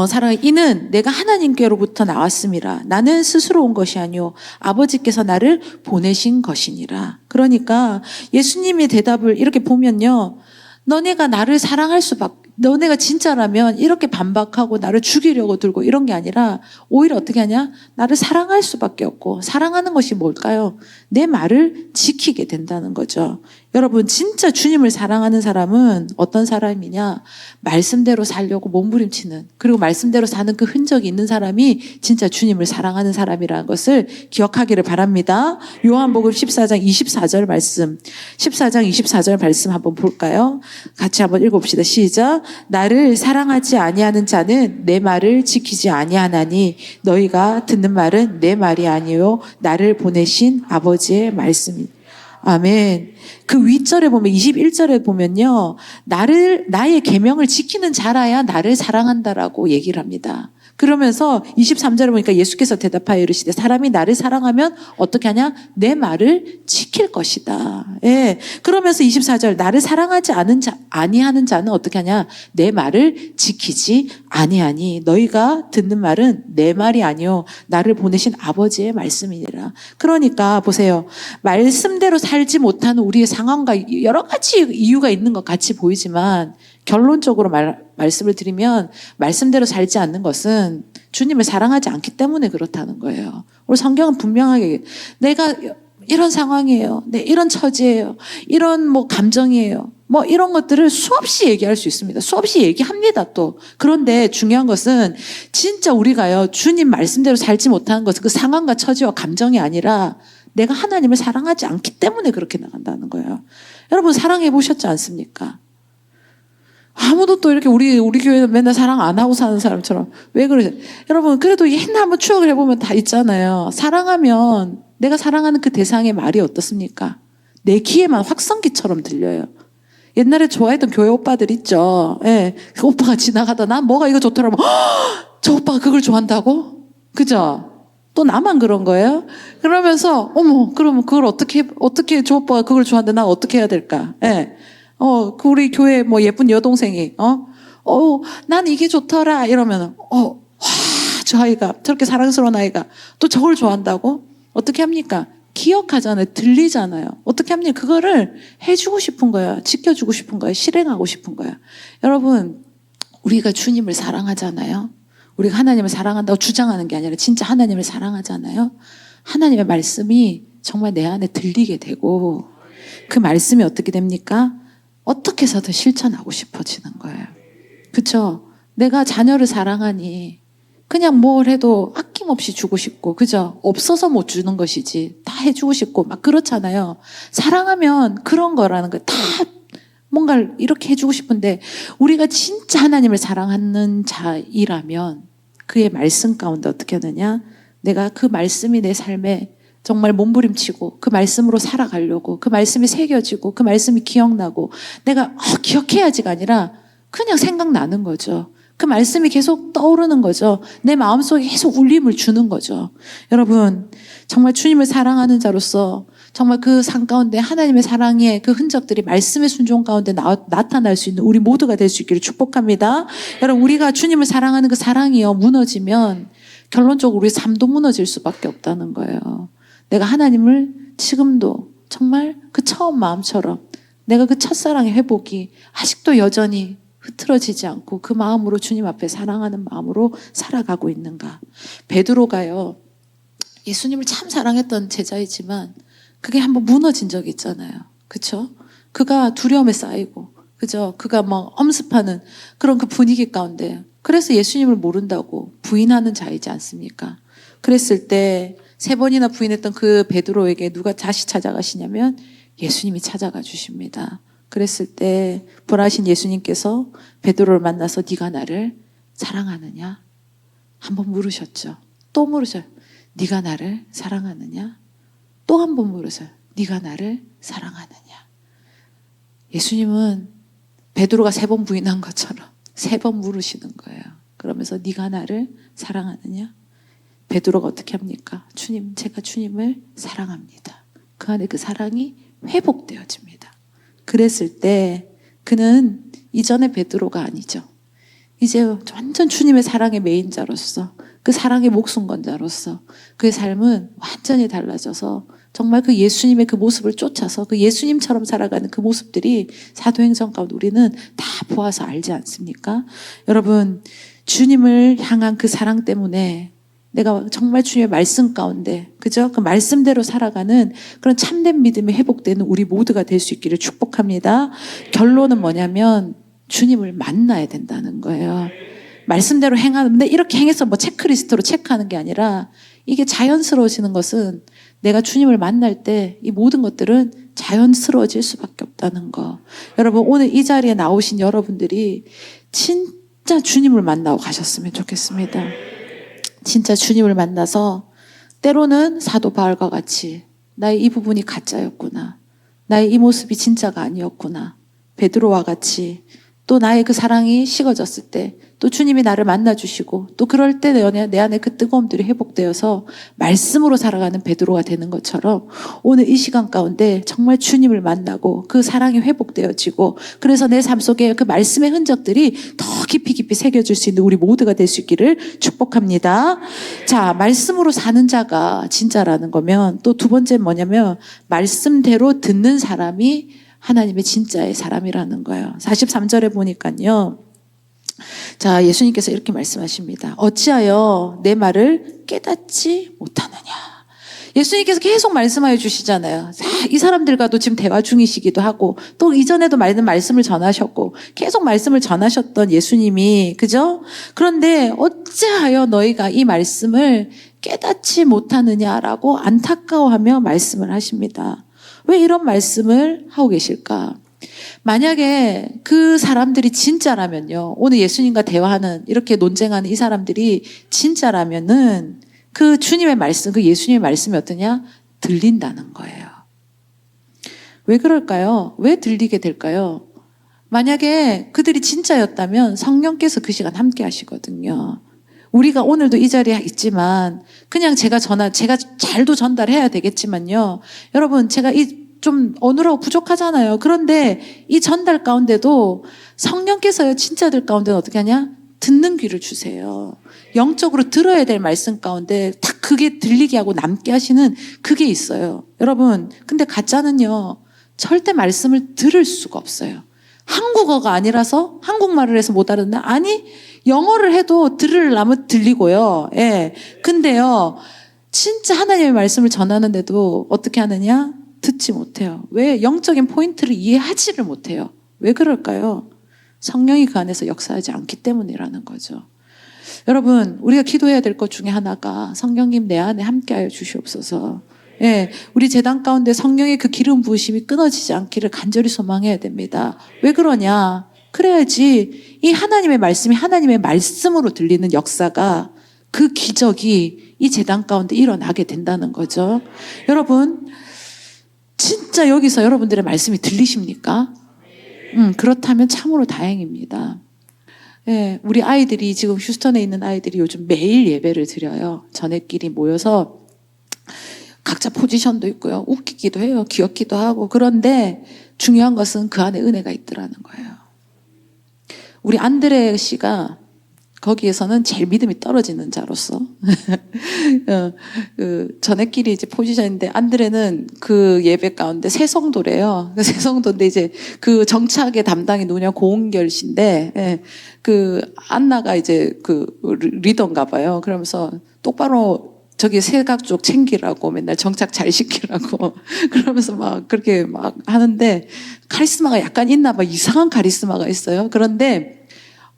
사랑해. 이는 내가 하나님께로부터 나왔음이라. 나는 스스로 온 것이 아니오 아버지께서 나를 보내신 것이니라. 그러니까 예수님의 대답을 이렇게 보면요, 너네가 나를 사랑할 수밖에, 너네가 진짜라면 이렇게 반박하고 나를 죽이려고 들고 이런 게 아니라 오히려 어떻게 하냐? 나를 사랑할 수밖에 없고, 사랑하는 것이 뭘까요? 내 말을 지키게 된다는 거죠. 여러분, 진짜 주님을 사랑하는 사람은 어떤 사람이냐? 말씀대로 살려고 몸부림치는, 그리고 말씀대로 사는 그 흔적이 있는 사람이 진짜 주님을 사랑하는 사람이라는 것을 기억하기를 바랍니다. 요한복음 14장 24절 말씀, 14장 24절 말씀 한번 볼까요? 같이 한번 읽어봅시다. 시작. 나를 사랑하지 아니하는 자는 내 말을 지키지 아니하나니 너희가 듣는 말은 내 말이 아니요 나를 보내신 아버지의 말씀이다. 아멘. 그 윗절에 보면 21절에 보면요. 나의 계명을 지키는 자라야 나를 사랑한다라고 얘기를 합니다. 그러면서 23절에 보니까 예수께서 대답하여 이르시되 사람이 나를 사랑하면 어떻게 하냐? 내 말을 지킬 것이다. 예. 그러면서 24절 나를 사랑하지 아니하는 자는 어떻게 하냐? 내 말을 지키지 아니하니 너희가 듣는 말은 내 말이 아니요 나를 보내신 아버지의 말씀이니라. 그러니까 보세요. 말씀대로 살지 못하는 우리의 상황과 여러 가지 이유가 있는 것 같이 보이지만 결론적으로 말씀을 드리면 말씀대로 살지 않는 것은 주님을 사랑하지 않기 때문에 그렇다는 거예요. 우리 성경은 분명하게 내가 이런 상황이에요. 네, 이런 처지예요. 이런 뭐 감정이에요. 뭐 이런 것들을 수없이 얘기할 수 있습니다. 수없이 얘기합니다 또. 그런데 중요한 것은 진짜 우리가요. 주님 말씀대로 살지 못하는 것은 그 상황과 처지와 감정이 아니라 내가 하나님을 사랑하지 않기 때문에 그렇게 나간다는 거예요. 여러분 사랑해 보셨지 않습니까? 아무도 또 이렇게 우리 교회는 맨날 사랑 안 하고 사는 사람처럼 왜 그러지? 여러분 그래도 옛날 한번 추억을 해보면 다 있잖아요. 사랑하면 내가 사랑하는 그 대상의 말이 어떻습니까? 내 귀에만 확성기처럼 들려요. 옛날에 좋아했던 교회 오빠들 있죠. 예, 그 오빠가 지나가다 난 뭐가 이거 좋더라고. 저 오빠가 그걸 좋아한다고? 그죠? 또 나만 그런 거예요? 그러면서 어머 그러면 그걸 어떻게 저 오빠가 그걸 좋아하는데 난 어떻게 해야 될까? 예. 그 우리 교회 뭐 예쁜 여동생이, 난 이게 좋더라. 이러면, 저 아이가, 저렇게 사랑스러운 아이가 또 저걸 좋아한다고? 어떻게 합니까? 기억하잖아요. 들리잖아요. 어떻게 합니까? 그거를 해주고 싶은 거야. 지켜주고 싶은 거야. 실행하고 싶은 거야. 여러분, 우리가 주님을 사랑하잖아요. 우리가 하나님을 사랑한다고 주장하는 게 아니라 진짜 하나님을 사랑하잖아요. 하나님의 말씀이 정말 내 안에 들리게 되고 그 말씀이 어떻게 됩니까? 어떻게 해서든 실천하고 싶어지는 거예요. 그쵸? 내가 자녀를 사랑하니 그냥 뭘 해도 아낌없이 주고 싶고, 그죠? 없어서 못 주는 것이지 다 해주고 싶고 막 그렇잖아요. 사랑하면 그런 거라는 거예요. 다 뭔가를 이렇게 해주고 싶은데 우리가 진짜 하나님을 사랑하는 자이라면 그의 말씀 가운데 어떻게 하느냐? 내가 그 말씀이 내 삶에 정말 몸부림치고 그 말씀으로 살아가려고 그 말씀이 새겨지고 그 말씀이 기억나고 내가 기억해야지가 아니라 그냥 생각나는 거죠. 그 말씀이 계속 떠오르는 거죠. 내 마음속에 계속 울림을 주는 거죠. 여러분 정말 주님을 사랑하는 자로서 정말 그 삶 가운데 하나님의 사랑의 그 흔적들이 말씀의 순종 가운데 나타날 수 있는 우리 모두가 될 수 있기를 축복합니다. 여러분 우리가 주님을 사랑하는 그 사랑이요 무너지면 결론적으로 우리 삶도 무너질 수밖에 없다는 거예요. 내가 하나님을 지금도 정말 그 처음 마음처럼 내가 그 첫사랑의 회복이 아직도 여전히 흐트러지지 않고 그 마음으로 주님 앞에 사랑하는 마음으로 살아가고 있는가. 베드로가요 예수님을 참 사랑했던 제자이지만 그게 한번 무너진 적이 있잖아요. 그쵸? 그가 두려움에 쌓이고 그죠? 그가 막 엄습하는 그런 그 분위기 가운데 그래서 예수님을 모른다고 부인하는 자이지 않습니까? 그랬을 때 3번이나 부인했던 그 베드로에게 누가 다시 찾아가시냐면 예수님이 찾아가 주십니다. 그랬을 때 부활하신 예수님께서 베드로를 만나서 네가 나를 사랑하느냐? 한번 물으셨죠. 또 물으셔요. 네가 나를 사랑하느냐? 또 한 번 물으세요. 네가 나를 사랑하느냐? 예수님은 베드로가 3번 부인한 것처럼 3번 물으시는 거예요. 그러면서 네가 나를 사랑하느냐? 베드로가 어떻게 합니까? 주님, 제가 주님을 사랑합니다. 그 안에 그 사랑이 회복되어집니다. 그랬을 때 그는 이전의 베드로가 아니죠. 이제 완전 주님의 사랑의 메인자로서 그 사랑의 목숨 건 자로서 그의 삶은 완전히 달라져서 정말 그 예수님의 그 모습을 쫓아서 그 예수님처럼 살아가는 그 모습들이 사도행전 가운데 우리는 다 보아서 알지 않습니까? 여러분 주님을 향한 그 사랑 때문에 내가 정말 주님의 말씀 가운데 그죠? 그 말씀대로 살아가는 그런 참된 믿음이 회복되는 우리 모두가 될 수 있기를 축복합니다. 결론은 뭐냐면 주님을 만나야 된다는 거예요. 말씀대로 행하는데 이렇게 행해서 뭐 체크리스트로 체크하는 게 아니라 이게 자연스러워지는 것은 내가 주님을 만날 때 이 모든 것들은 자연스러워질 수밖에 없다는 거. 여러분 오늘 이 자리에 나오신 여러분들이 진짜 주님을 만나고 가셨으면 좋겠습니다. 진짜 주님을 만나서 때로는 사도 바울과 같이 나의 이 부분이 가짜였구나. 나의 이 모습이 진짜가 아니었구나. 베드로와 같이 또 나의 그 사랑이 식어졌을 때 또 주님이 나를 만나주시고 또 그럴 때 내 안에 그 뜨거움들이 회복되어서 말씀으로 살아가는 베드로가 되는 것처럼 오늘 이 시간 가운데 정말 주님을 만나고 그 사랑이 회복되어지고 그래서 내 삶 속에 그 말씀의 흔적들이 더 깊이 새겨질 수 있는 우리 모두가 될 수 있기를 축복합니다. 자, 말씀으로 사는 자가 진짜라는 거면 또 두 번째 뭐냐면 말씀대로 듣는 사람이 하나님의 진짜의 사람이라는 거예요. 43절에 보니까요. 자, 예수님께서 이렇게 말씀하십니다. 어찌하여 내 말을 깨닫지 못하느냐. 예수님께서 계속 말씀하여 주시잖아요. 이 사람들과도 지금 대화 중이시기도 하고 또 이전에도 말씀을 전하셨고 계속 말씀을 전하셨던 예수님이 그죠? 그런데 어찌하여 너희가 이 말씀을 깨닫지 못하느냐라고 안타까워하며 말씀을 하십니다. 왜 이런 말씀을 하고 계실까? 만약에 그 사람들이 진짜라면요. 오늘 예수님과 대화하는 이렇게 논쟁하는 이 사람들이 진짜라면은 그 주님의 말씀, 그 예수님의 말씀이 어떠냐? 들린다는 거예요. 왜 그럴까요? 왜 들리게 될까요? 만약에 그들이 진짜였다면 성령께서 그 시간 함께 하시거든요. 우리가 오늘도 이 자리에 있지만 그냥 제가 잘도 전달해야 되겠지만요. 여러분, 제가 좀 어느라고 부족하잖아요. 그런데 이 전달 가운데도 성령께서요, 진짜들 가운데는 어떻게 하냐? 듣는 귀를 주세요. 영적으로 들어야 될 말씀 가운데 딱 그게 들리게 하고 남게 하시는 그게 있어요. 여러분, 근데 가짜는요, 절대 말씀을 들을 수가 없어요. 한국어가 아니라서 한국말을 해서 못 알아듣나? 아니, 영어를 해도 들으려면 들리고요. 예. 근데요, 진짜 하나님의 말씀을 전하는데도 어떻게 하느냐? 듣지 못해요. 왜? 영적인 포인트를 이해하지를 못해요. 왜 그럴까요? 성령이 그 안에서 역사하지 않기 때문이라는 거죠. 여러분, 우리가 기도해야 될 것 중에 하나가 성령님 내 안에 함께하여 주시옵소서. 예, 우리 제단 가운데 성령의 그 기름 부으심이 끊어지지 않기를 간절히 소망해야 됩니다. 왜 그러냐? 그래야지 이 하나님의 말씀이 하나님의 말씀으로 들리는 역사가 그 기적이 이 제단 가운데 일어나게 된다는 거죠. 여러분, 진짜 여기서 여러분들의 말씀이 들리십니까? 그렇다면 참으로 다행입니다. 예, 우리 아이들이 지금 휴스턴에 있는 아이들이 요즘 매일 예배를 드려요. 자네끼리 모여서 각자 포지션도 있고요. 웃기기도 해요. 귀엽기도 하고. 그런데 중요한 것은 그 안에 은혜가 있더라는 거예요. 우리 안드레 씨가 거기에서는 제일 믿음이 떨어지는 자로서 전에끼리 이제 포지션인데 안드레는 그 예배 가운데 새성도래요. 새성도인데 이제 그 정착의 담당이 누구냐 고은결 씨인데 예, 그 안나가 이제 그 리더인가 봐요. 그러면서 똑바로 저기 세각 쪽 챙기라고 맨날 정착 잘 시키라고 그러면서 막 그렇게 막 하는데 카리스마가 약간 있나 봐. 이상한 카리스마가 있어요. 그런데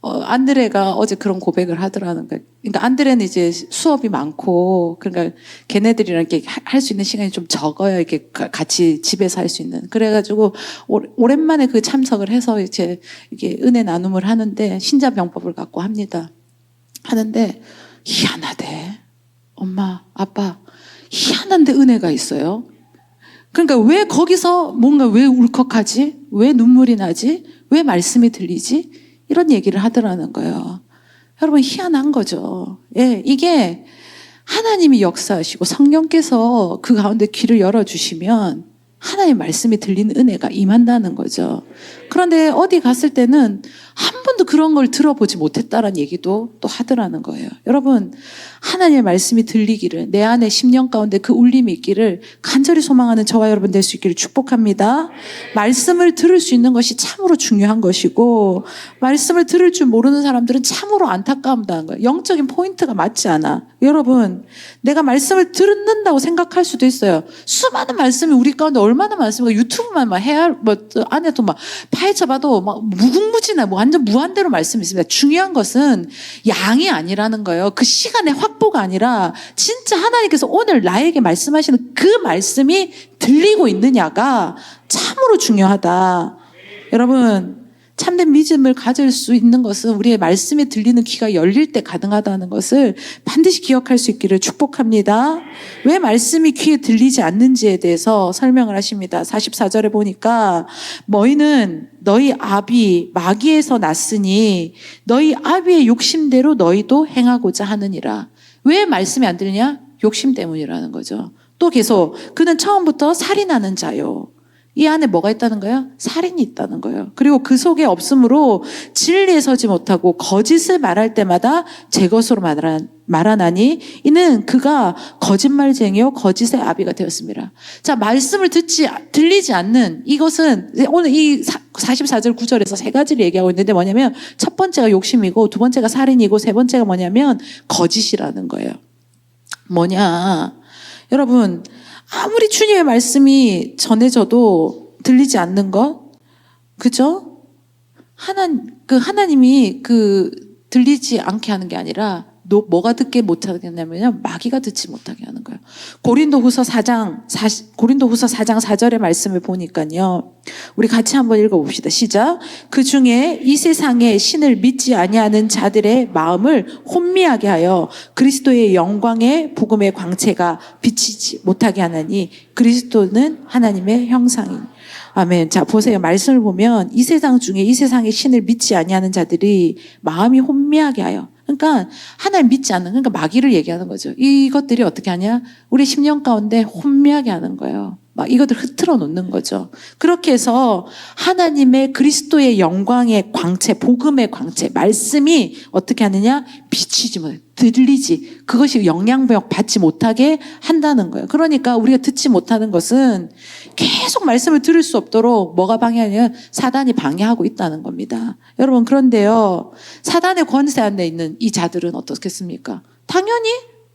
안드레가 어제 그런 고백을 하더라는 거예요. 그러니까 안드레는 이제 수업이 많고, 그러니까 걔네들이랑 이렇게 할 수 있는 시간이 좀 적어요. 이렇게 같이 집에서 할 수 있는. 그래가지고 오랜만에 그 참석을 해서 이제 이게 은혜 나눔을 하는데 신자병법을 갖고 합니다. 하는데 희한하대. 엄마, 아빠, 희한한데 은혜가 있어요. 그러니까 왜 거기서 뭔가 왜 울컥하지? 왜 눈물이 나지? 왜 말씀이 들리지? 이런 얘기를 하더라는 거예요. 여러분, 희한한 거죠. 예, 이게 하나님이 역사하시고 성령께서 그 가운데 귀를 열어주시면 하나님의 말씀이 들리는 은혜가 임한다는 거죠. 그런데 어디 갔을 때는 한 번도 그런 걸 들어보지 못했다라는 얘기도 또 하더라는 거예요. 여러분, 하나님의 말씀이 들리기를, 내 안에 심령 가운데 그 울림이 있기를 간절히 소망하는 저와 여러분 될 수 있기를 축복합니다. 말씀을 들을 수 있는 것이 참으로 중요한 것이고, 말씀을 들을 줄 모르는 사람들은 참으로 안타까움다는 거예요. 영적인 포인트가 맞지 않아. 여러분, 내가 말씀을 듣는다고 생각할 수도 있어요. 수많은 말씀이 우리 가운데 얼마나 많습니까? 유튜브만 막 안에도 막 파헤쳐봐도 막 무궁무진해. 뭐 완전 무한대로 말씀이 있습니다. 중요한 것은 양이 아니라는 거예요. 그 시간의 확보가 아니라 진짜 하나님께서 오늘 나에게 말씀하시는 그 말씀이 들리고 있느냐가 참으로 중요하다. 여러분, 참된 믿음을 가질 수 있는 것은 우리의 말씀에 들리는 귀가 열릴 때 가능하다는 것을 반드시 기억할 수 있기를 축복합니다. 왜 말씀이 귀에 들리지 않는지에 대해서 설명을 하십니다. 44절에 보니까 너희는 너희 아비 마귀에서 났으니 너희 아비의 욕심대로 너희도 행하고자 하느니라. 왜 말씀이 안 들리냐? 욕심 때문이라는 거죠. 또 계속 그는 처음부터 살인하는 자요. 이 안에 뭐가 있다는 거예요? 살인이 있다는 거예요. 그리고 그 속에 없으므로 진리에 서지 못하고 거짓을 말할 때마다 제 것으로 말하나니 이는 그가 거짓말쟁이요 거짓의 아비가 되었습니다. 자, 말씀을 들리지 않는 이것은 오늘 이 44절 9절에서 세 가지를 얘기하고 있는데 뭐냐면 첫 번째가 욕심이고 두 번째가 살인이고 세 번째가 뭐냐면 거짓이라는 거예요. 뭐냐? 여러분, 아무리 주님의 말씀이 전해져도 들리지 않는 것, 그죠? 하나님이 들리지 않게 하는 게 아니라, 뭐가 듣게 못하게 하냐면요, 마귀가 듣지 못하게 하는 거예요. 고린도후서 4장 4절의 말씀을 보니까요, 우리 같이 한번 읽어봅시다. 시작. 그 중에 이 세상에 신을 믿지 아니하는 자들의 마음을 혼미하게 하여 그리스도의 영광의 복음의 광채가 비치지 못하게 하나니 그리스도는 하나님의 형상이니. 아멘. 자, 보세요. 말씀을 보면 이 세상 중에 이 세상에 신을 믿지 아니하는 자들이 마음이 혼미하게 하여. 그러니까 하나님 믿지 않는, 그러니까 마귀를 얘기하는 거죠. 이것들이 어떻게 하냐? 우리 심령 가운데 혼미하게 하는 거예요. 막 이것들 흐트러 놓는 거죠. 그렇게 해서 하나님의 그리스도의 영광의 광채, 복음의 광채, 말씀이 어떻게 하느냐? 비치지 못해. 들리지. 그것이 영향력 받지 못하게 한다는 거예요. 그러니까 우리가 듣지 못하는 것은 계속 말씀을 들을 수 없도록 뭐가 방해하냐면 사단이 방해하고 있다는 겁니다. 여러분, 그런데요, 사단의 권세 안에 있는 이 자들은 어떻겠습니까? 당연히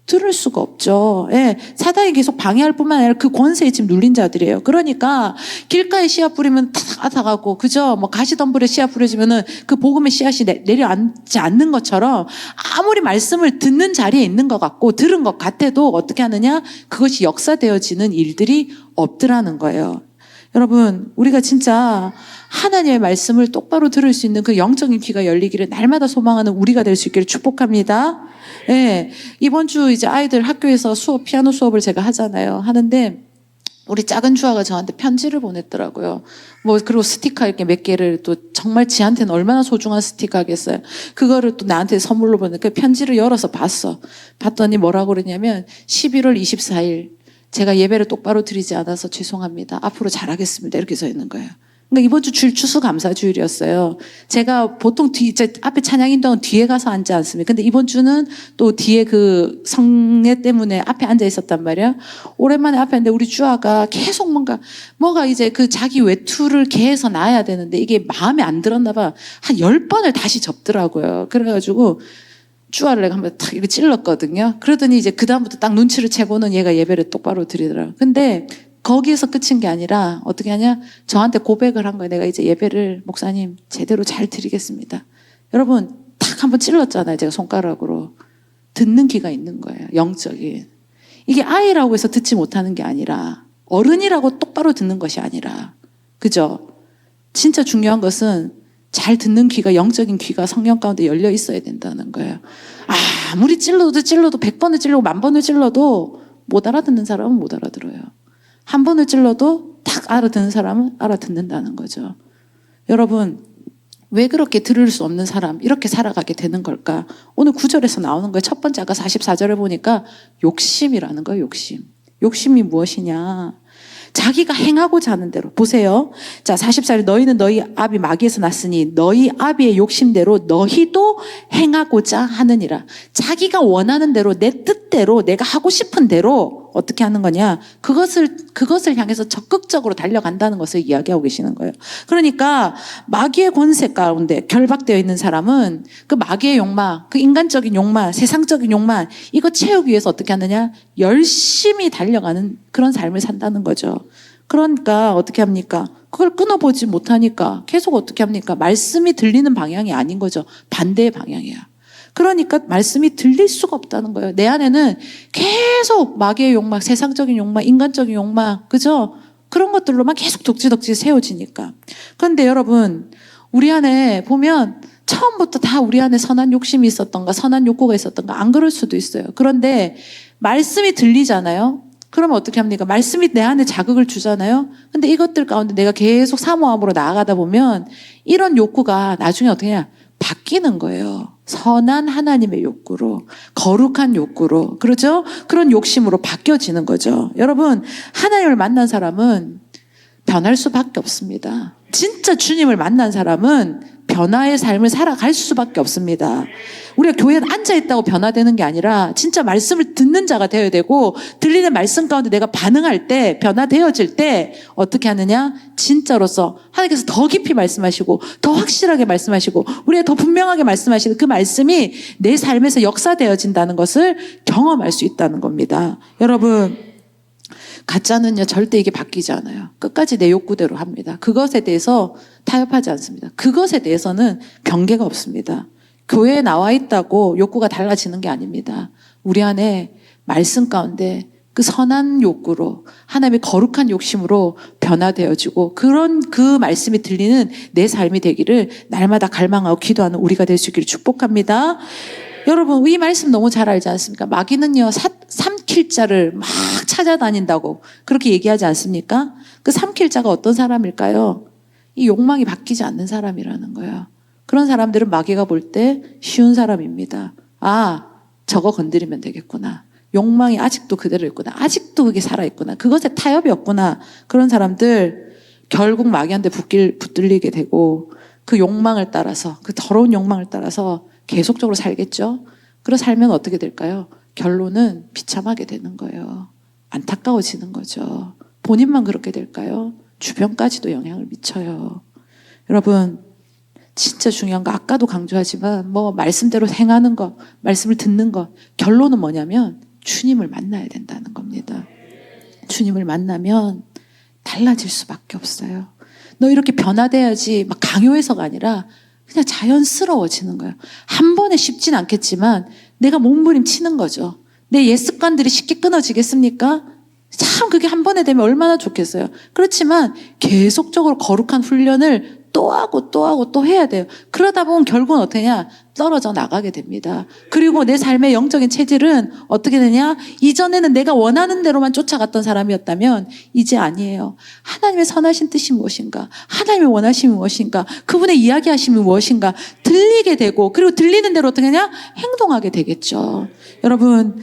들을 수가 없죠. 예, 사단이 계속 방해할 뿐만 아니라 그 권세에 지금 눌린 자들이에요. 그러니까 길가에 씨앗 뿌리면 다 가고, 그죠? 뭐 가시덤불에 씨앗 뿌려지면은 그 복음의 씨앗이 내려앉지 않는 것처럼 아무리 말씀을 듣는 자리에 있는 것 같고 들은 것 같아도 어떻게 하느냐? 그것이 역사되어지는 일들이 없더라는 거예요. 여러분, 우리가 진짜 하나님의 말씀을 똑바로 들을 수 있는 그 영적인 귀가 열리기를 날마다 소망하는 우리가 될 수 있기를 축복합니다. 예, 이번 주 이제 아이들 학교에서 피아노 수업을 제가 하는데 우리 작은 주아가 저한테 편지를 보냈더라고요. 그리고 스티커 이렇게 몇 개를 또 정말 지한테는 얼마나 소중한 스티커겠어요. 그거를 또 나한테 선물로 보내니까 편지를 열어서 봤더니 뭐라고 그러냐면 11월 24일 제가 예배를 똑바로 드리지 않아서 죄송합니다. 앞으로 잘하겠습니다. 이렇게 써 있는 거예요. 그러니까 이번 주 주일 추수감사주일이었어요. 제가 보통 앞에 찬양인동은 뒤에 가서 앉지 않습니까? 근데 이번 주는 또 뒤에 그 성례 때문에 앞에 앉아 있었단 말이야. 오랜만에 앞에 앉는데 우리 주아가 계속 뭐가 이제 그 자기 외투를 개해서 놔야 되는데 이게 마음에 안 들었나 봐. 한 10번을 다시 접더라고요. 그래가지고 주아를 내가 한번 탁 이렇게 찔렀거든요. 그러더니 이제 그다음부터 딱 눈치를 채고는 얘가 예배를 똑바로 드리더라고요. 근데 거기에서 끝인 게 아니라 어떻게 하냐? 저한테 고백을 한 거예요. 내가 이제 예배를 목사님 제대로 잘 드리겠습니다. 여러분 탁 한번 찔렀잖아요. 제가 손가락으로. 듣는 귀가 있는 거예요. 영적인. 이게 아이라고 해서 듣지 못하는 게 아니라 어른이라고 똑바로 듣는 것이 아니라, 그죠? 진짜 중요한 것은 잘 듣는 귀가, 영적인 귀가 성령 가운데 열려 있어야 된다는 거예요. 아무리 찔러도 100번을 찔러도 10,000번을 찔러도 못 알아듣는 사람은 못 알아들어요. 한 번을 찔러도 딱 알아듣는 사람은 알아듣는다는 거죠. 여러분, 왜 그렇게 들을 수 없는 사람, 이렇게 살아가게 되는 걸까? 오늘 9절에서 나오는 거예요. 첫 번째, 아까 44절을 보니까 욕심이라는 거예요, 욕심. 욕심이 무엇이냐? 자기가 행하고자 하는 대로. 보세요. 자, 44절, 너희는 너희 아비 마귀에서 났으니 너희 아비의 욕심대로 너희도 행하고자 하느니라. 자기가 원하는 대로, 내 뜻대로, 내가 하고 싶은 대로 어떻게 하는 거냐? 그것을 향해서 적극적으로 달려간다는 것을 이야기하고 계시는 거예요. 그러니까 마귀의 권세 가운데 결박되어 있는 사람은 그 마귀의 욕망, 그 인간적인 욕망, 세상적인 욕망, 이거 채우기 위해서 어떻게 하느냐? 열심히 달려가는 그런 삶을 산다는 거죠. 그러니까 어떻게 합니까? 그걸 끊어보지 못하니까 계속 어떻게 합니까? 말씀이 들리는 방향이 아닌 거죠. 반대의 방향이야. 그러니까 말씀이 들릴 수가 없다는 거예요. 내 안에는 계속 마귀의 욕망, 세상적인 욕망, 인간적인 욕망, 그죠? 그런 것들로만 계속 덕지덕지 세워지니까. 그런데 여러분, 우리 안에 보면 처음부터 다 우리 안에 선한 욕심이 있었던가 선한 욕구가 있었던가 안 그럴 수도 있어요. 그런데 말씀이 들리잖아요. 그러면 어떻게 합니까? 말씀이 내 안에 자극을 주잖아요. 근데 이것들 가운데 내가 계속 사모함으로 나아가다 보면 이런 욕구가 나중에 어떻게 해야 바뀌는 거예요. 선한 하나님의 욕구로, 거룩한 욕구로, 그렇죠? 그런 욕심으로 바뀌어지는 거죠. 여러분, 하나님을 만난 사람은 변할 수밖에 없습니다. 진짜 주님을 만난 사람은 변화의 삶을 살아갈 수밖에 없습니다. 우리가 교회에 앉아있다고 변화되는 게 아니라 진짜 말씀을 듣는 자가 되어야 되고, 들리는 말씀 가운데 내가 반응할 때, 변화되어질 때 어떻게 하느냐? 진짜로서 하나님께서 더 깊이 말씀하시고 더 확실하게 말씀하시고 우리가 더 분명하게 말씀하시는 그 말씀이 내 삶에서 역사되어진다는 것을 경험할 수 있다는 겁니다. 여러분, 가짜는요 절대 이게 바뀌지 않아요. 끝까지 내 욕구대로 합니다. 그것에 대해서 타협하지 않습니다. 그것에 대해서는 경계가 없습니다. 교회에 나와 있다고 욕구가 달라지는 게 아닙니다. 우리 안에 말씀 가운데 그 선한 욕구로 하나님의 거룩한 욕심으로 변화되어지고 그런 그 말씀이 들리는 내 삶이 되기를 날마다 갈망하고 기도하는 우리가 될 수 있기를 축복합니다. 여러분, 이 말씀 너무 잘 알지 않습니까? 마귀는요, 삼킬 자를 막 찾아다닌다고 그렇게 얘기하지 않습니까? 그 삼킬 자가 어떤 사람일까요? 이 욕망이 바뀌지 않는 사람이라는 거예요. 그런 사람들은 마귀가 볼 때 쉬운 사람입니다. 아, 저거 건드리면 되겠구나. 욕망이 아직도 그대로 있구나. 아직도 그게 살아있구나. 그것에 타협이 없구나. 그런 사람들 결국 마귀한테 붙들리게 되고 그 욕망을 따라서, 그 더러운 욕망을 따라서 계속적으로 살겠죠. 그래서 살면 어떻게 될까요? 결론은 비참하게 되는 거예요. 안타까워지는 거죠. 본인만 그렇게 될까요? 주변까지도 영향을 미쳐요. 여러분, 진짜 중요한 거 아까도 강조하지만 말씀대로 행하는 거, 말씀을 듣는 거, 결론은 뭐냐면 주님을 만나야 된다는 겁니다. 주님을 만나면 달라질 수밖에 없어요. 너 이렇게 변화돼야지 막 강요해서가 아니라 그냥 자연스러워지는 거예요. 한 번에 쉽진 않겠지만 내가 몸부림치는 거죠. 내 옛 습관들이 쉽게 끊어지겠습니까? 참 그게 한 번에 되면 얼마나 좋겠어요. 그렇지만 계속적으로 거룩한 훈련을 또 하고 또 하고 또 해야 돼요. 그러다 보면 결국은 어떻게 되냐? 떨어져 나가게 됩니다. 그리고 내 삶의 영적인 체질은 어떻게 되냐? 이전에는 내가 원하는 대로만 쫓아갔던 사람이었다면 이제 아니에요. 하나님의 선하신 뜻이 무엇인가? 하나님의 원하심이 무엇인가? 그분의 이야기하심이 무엇인가? 들리게 되고 그리고 들리는 대로 어떻게 되냐? 행동하게 되겠죠. 여러분,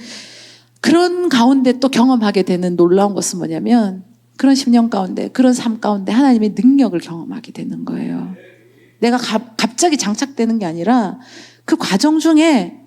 그런 가운데 또 경험하게 되는 놀라운 것은 뭐냐면 그런 10년 가운데, 그런 삶 가운데 하나님의 능력을 경험하게 되는 거예요. 내가 갑자기 장착되는 게 아니라 그 과정 중에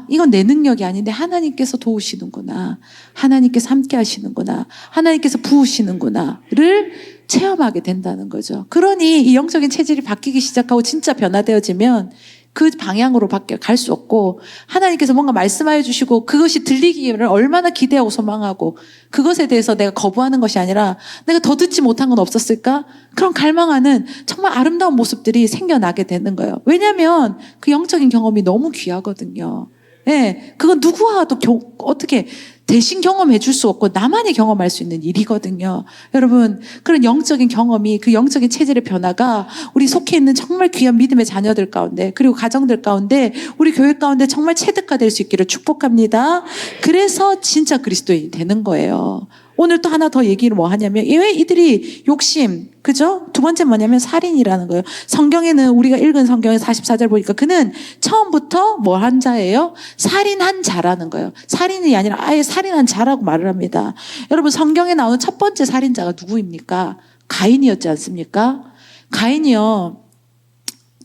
이건 내 능력이 아닌데 하나님께서 도우시는구나. 하나님께서 함께 하시는구나. 하나님께서 부으시는구나를 체험하게 된다는 거죠. 그러니 이 영적인 체질이 바뀌기 시작하고 진짜 변화되어지면 그 방향으로 밖에 갈 수 없고 하나님께서 뭔가 말씀하여 주시고 그것이 들리기를 얼마나 기대하고 소망하고 그것에 대해서 내가 거부하는 것이 아니라 내가 더 듣지 못한 건 없었을까? 그런 갈망하는 정말 아름다운 모습들이 생겨나게 되는 거예요. 왜냐하면 그 영적인 경험이 너무 귀하거든요. 예, 그건 누구와도 어떻게 대신 경험해 줄 수 없고 나만이 경험할 수 있는 일이거든요. 여러분, 그런 영적인 경험이, 그 영적인 체질의 변화가 우리 속해 있는 정말 귀한 믿음의 자녀들 가운데 그리고 가정들 가운데 우리 교회 가운데 정말 체득화될 수 있기를 축복합니다. 그래서 진짜 그리스도인이 되는 거예요. 오늘 또 하나 더 얘기를 뭐 하냐면 왜 이들이 욕심, 그죠? 두 번째 뭐냐면 살인이라는 거예요. 성경에는 우리가 읽은 성경의 44절 보니까 그는 처음부터 뭐 한 자예요? 살인한 자라는 거예요. 살인이 아니라 아예 살인한 자라고 말을 합니다. 여러분, 성경에 나오는 첫 번째 살인자가 누구입니까? 가인이었지 않습니까? 가인이요,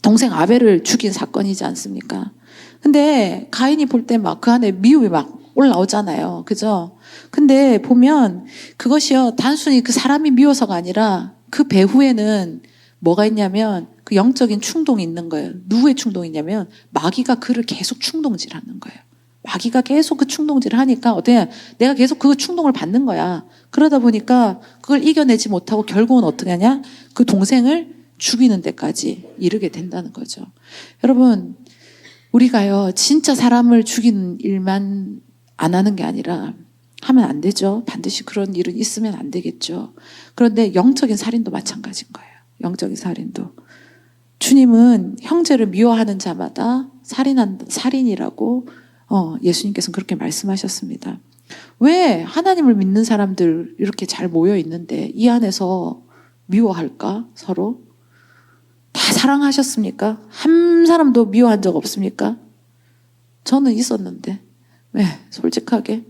동생 아벨을 죽인 사건이지 않습니까? 근데 가인이 볼 때 막 그 안에 미움이 막 올라오잖아요. 그죠? 근데 보면 그것이요, 단순히 그 사람이 미워서가 아니라 그 배후에는 뭐가 있냐면 그 영적인 충동이 있는 거예요. 누구의 충동이 있냐면 마귀가 그를 계속 충동질하는 거예요. 마귀가 계속 그 충동질을 하니까 어때? 내가 계속 그 충동을 받는 거야. 그러다 보니까 그걸 이겨내지 못하고 결국은 어떻게 하냐? 그 동생을 죽이는 데까지 이르게 된다는 거죠. 여러분, 우리가요 진짜 사람을 죽이는 일만 안 하는 게 아니라 하면 안 되죠. 반드시 그런 일은 있으면 안 되겠죠. 그런데 영적인 살인도 마찬가지인 거예요. 영적인 살인도. 주님은 형제를 미워하는 자마다 살인이라고 예수님께서는 그렇게 말씀하셨습니다. 왜 하나님을 믿는 사람들 이렇게 잘 모여 있는데 이 안에서 미워할까? 서로? 다 사랑하셨습니까? 한 사람도 미워한 적 없습니까? 저는 있었는데, 네, 솔직하게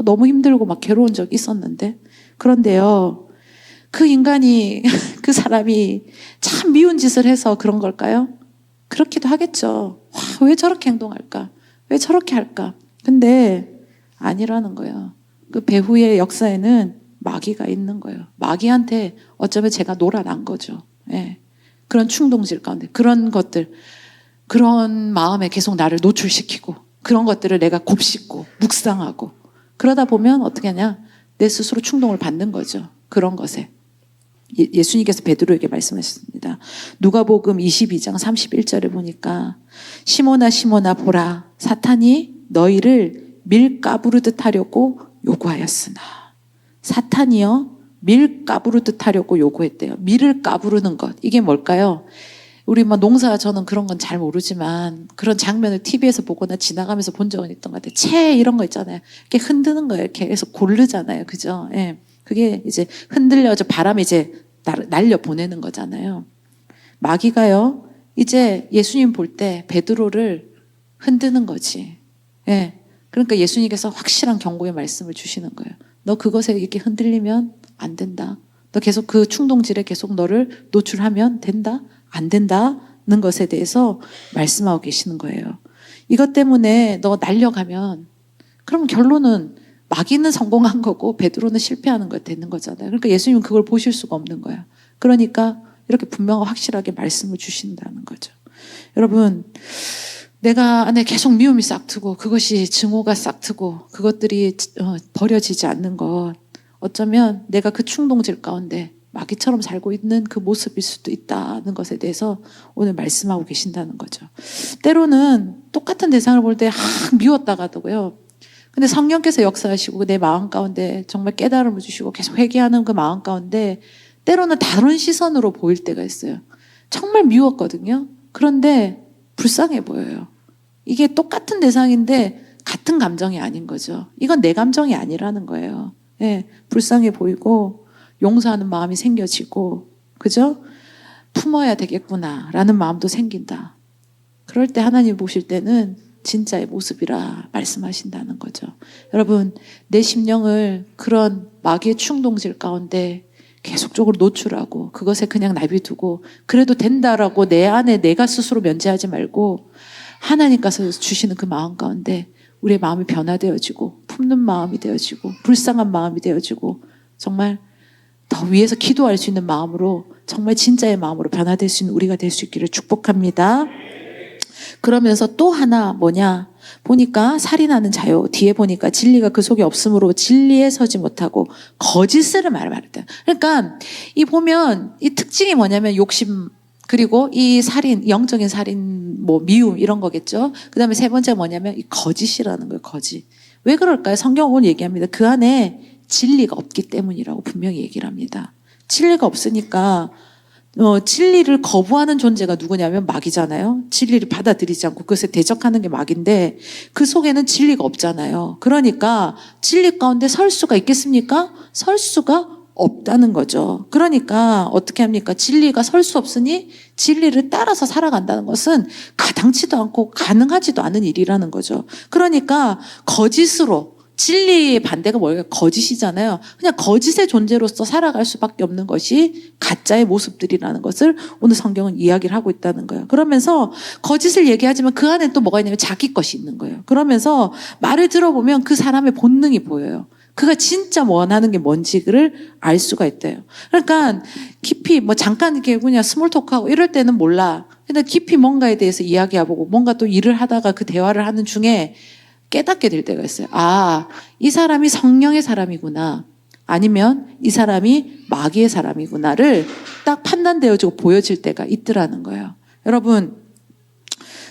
너무 힘들고 막 괴로운 적 있었는데, 그런데요, 그 인간이 그 사람이 참 미운 짓을 해서 그런 걸까요? 그렇기도 하겠죠. 와, 왜 저렇게 행동할까? 왜 저렇게 할까? 근데 아니라는 거예요. 그 배후의 역사에는 마귀가 있는 거예요. 마귀한테 어쩌면 제가 놀아난 거죠. 예. 그런 충동질 가운데 그런 것들, 그런 마음에 계속 나를 노출시키고 그런 것들을 내가 곱씹고 묵상하고 그러다 보면 어떻게 하냐? 내 스스로 충동을 받는 거죠. 그런 것에. 예수님께서 베드로에게 말씀하셨습니다. 누가복음 22장 31절에 보니까 시몬아 시몬아 보라 사탄이 너희를 밀 까부르듯 하려고 요구하였으나 사탄이요 밀 까부르듯 하려고 요구했대요. 밀을 까부르는 것 이게 뭘까요? 우리 농사 저는 그런 건 잘 모르지만 그런 장면을 TV에서 보거나 지나가면서 본 적은 있던 것 같아요. 채 이런 거 있잖아요. 이렇게 흔드는 거예요. 이렇게 해서 고르잖아요. 그죠? 예. 그게 이제 흔들려져 바람이 이제 날려 보내는 거잖아요. 마귀가요, 이제 예수님 볼 때 베드로를 흔드는 거지. 예. 그러니까 예수님께서 확실한 경고의 말씀을 주시는 거예요. 너 그것에 이렇게 흔들리면 안 된다. 너 계속 그 충동질에 계속 너를 노출하면 된다? 안 된다는 것에 대해서 말씀하고 계시는 거예요. 이것 때문에 너 날려가면 그럼 결론은 마귀는 성공한 거고 베드로는 실패하는 거 되는 거잖아요. 그러니까 예수님은 그걸 보실 수가 없는 거예요. 그러니까 이렇게 분명하고 확실하게 말씀을 주신다는 거죠. 여러분, 내가 안에 계속 미움이 싹트고 그것이 증오가 싹트고 그것들이 버려지지 않는 것, 어쩌면 내가 그 충동질 가운데 마귀처럼 살고 있는 그 모습일 수도 있다는 것에 대해서 오늘 말씀하고 계신다는 거죠. 때로는 똑같은 대상을 볼 때 미웠다가도요. 근데 성령께서 역사하시고 내 마음 가운데 정말 깨달음을 주시고 계속 회개하는 그 마음 가운데 때로는 다른 시선으로 보일 때가 있어요. 정말 미웠거든요. 그런데 불쌍해 보여요. 이게 똑같은 대상인데 같은 감정이 아닌 거죠. 이건 내 감정이 아니라는 거예요. 예, 불쌍해 보이고 용서하는 마음이 생겨지고, 그죠? 품어야 되겠구나라는 마음도 생긴다. 그럴 때 하나님 보실 때는 진짜의 모습이라 말씀하신다는 거죠. 여러분, 내 심령을 그런 마귀의 충동질 가운데 계속적으로 노출하고 그것에 그냥 내비두고 그래도 된다라고 내 안에 내가 스스로 면제하지 말고 하나님께서 주시는 그 마음 가운데 우리의 마음이 변화되어지고 품는 마음이 되어지고 불쌍한 마음이 되어지고 정말 더 위에서 기도할 수 있는 마음으로 정말 진짜의 마음으로 변화될 수 있는 우리가 될 수 있기를 축복합니다. 그러면서 또 하나 뭐냐 보니까 살인하는 자요. 뒤에 보니까 진리가 그 속에 없으므로 진리에 서지 못하고 거짓을 말했다. 그러니까 이 보면 이 특징이 뭐냐면 욕심 그리고 이 살인, 영적인 살인, 미움 이런 거겠죠. 그 다음에 세 번째 뭐냐면 이 거짓이라는 거예요. 거짓. 왜 그럴까요? 성경은 얘기합니다. 그 안에 진리가 없기 때문이라고 분명히 얘기를 합니다. 진리가 없으니까 진리를 거부하는 존재가 누구냐면 마귀잖아요. 진리를 받아들이지 않고 그것에 대적하는 게 마귀인데 그 속에는 진리가 없잖아요. 그러니까 진리 가운데 설 수가 있겠습니까? 설 수가 없다는 거죠. 그러니까 어떻게 합니까? 진리가 설 수 없으니 진리를 따라서 살아간다는 것은 가당치도 않고 가능하지도 않은 일이라는 거죠. 그러니까 거짓으로 진리의 반대가 뭐예요? 거짓이잖아요. 그냥 거짓의 존재로서 살아갈 수밖에 없는 것이 가짜의 모습들이라는 것을 오늘 성경은 이야기를 하고 있다는 거예요. 그러면서 거짓을 얘기하지만 그 안에 또 뭐가 있냐면 자기 것이 있는 거예요. 그러면서 말을 들어보면 그 사람의 본능이 보여요. 그가 진짜 원하는 게 뭔지를 알 수가 있대요. 그러니까 깊이 잠깐 이렇게 그냥 스몰 토크하고 이럴 때는 몰라. 근데 깊이 뭔가에 대해서 이야기해보고 뭔가 또 일을 하다가 그 대화를 하는 중에 깨닫게 될 때가 있어요. 아, 이 사람이 성령의 사람이구나. 아니면 이 사람이 마귀의 사람이구나를 딱 판단되어지고 보여질 때가 있더라는 거예요. 여러분,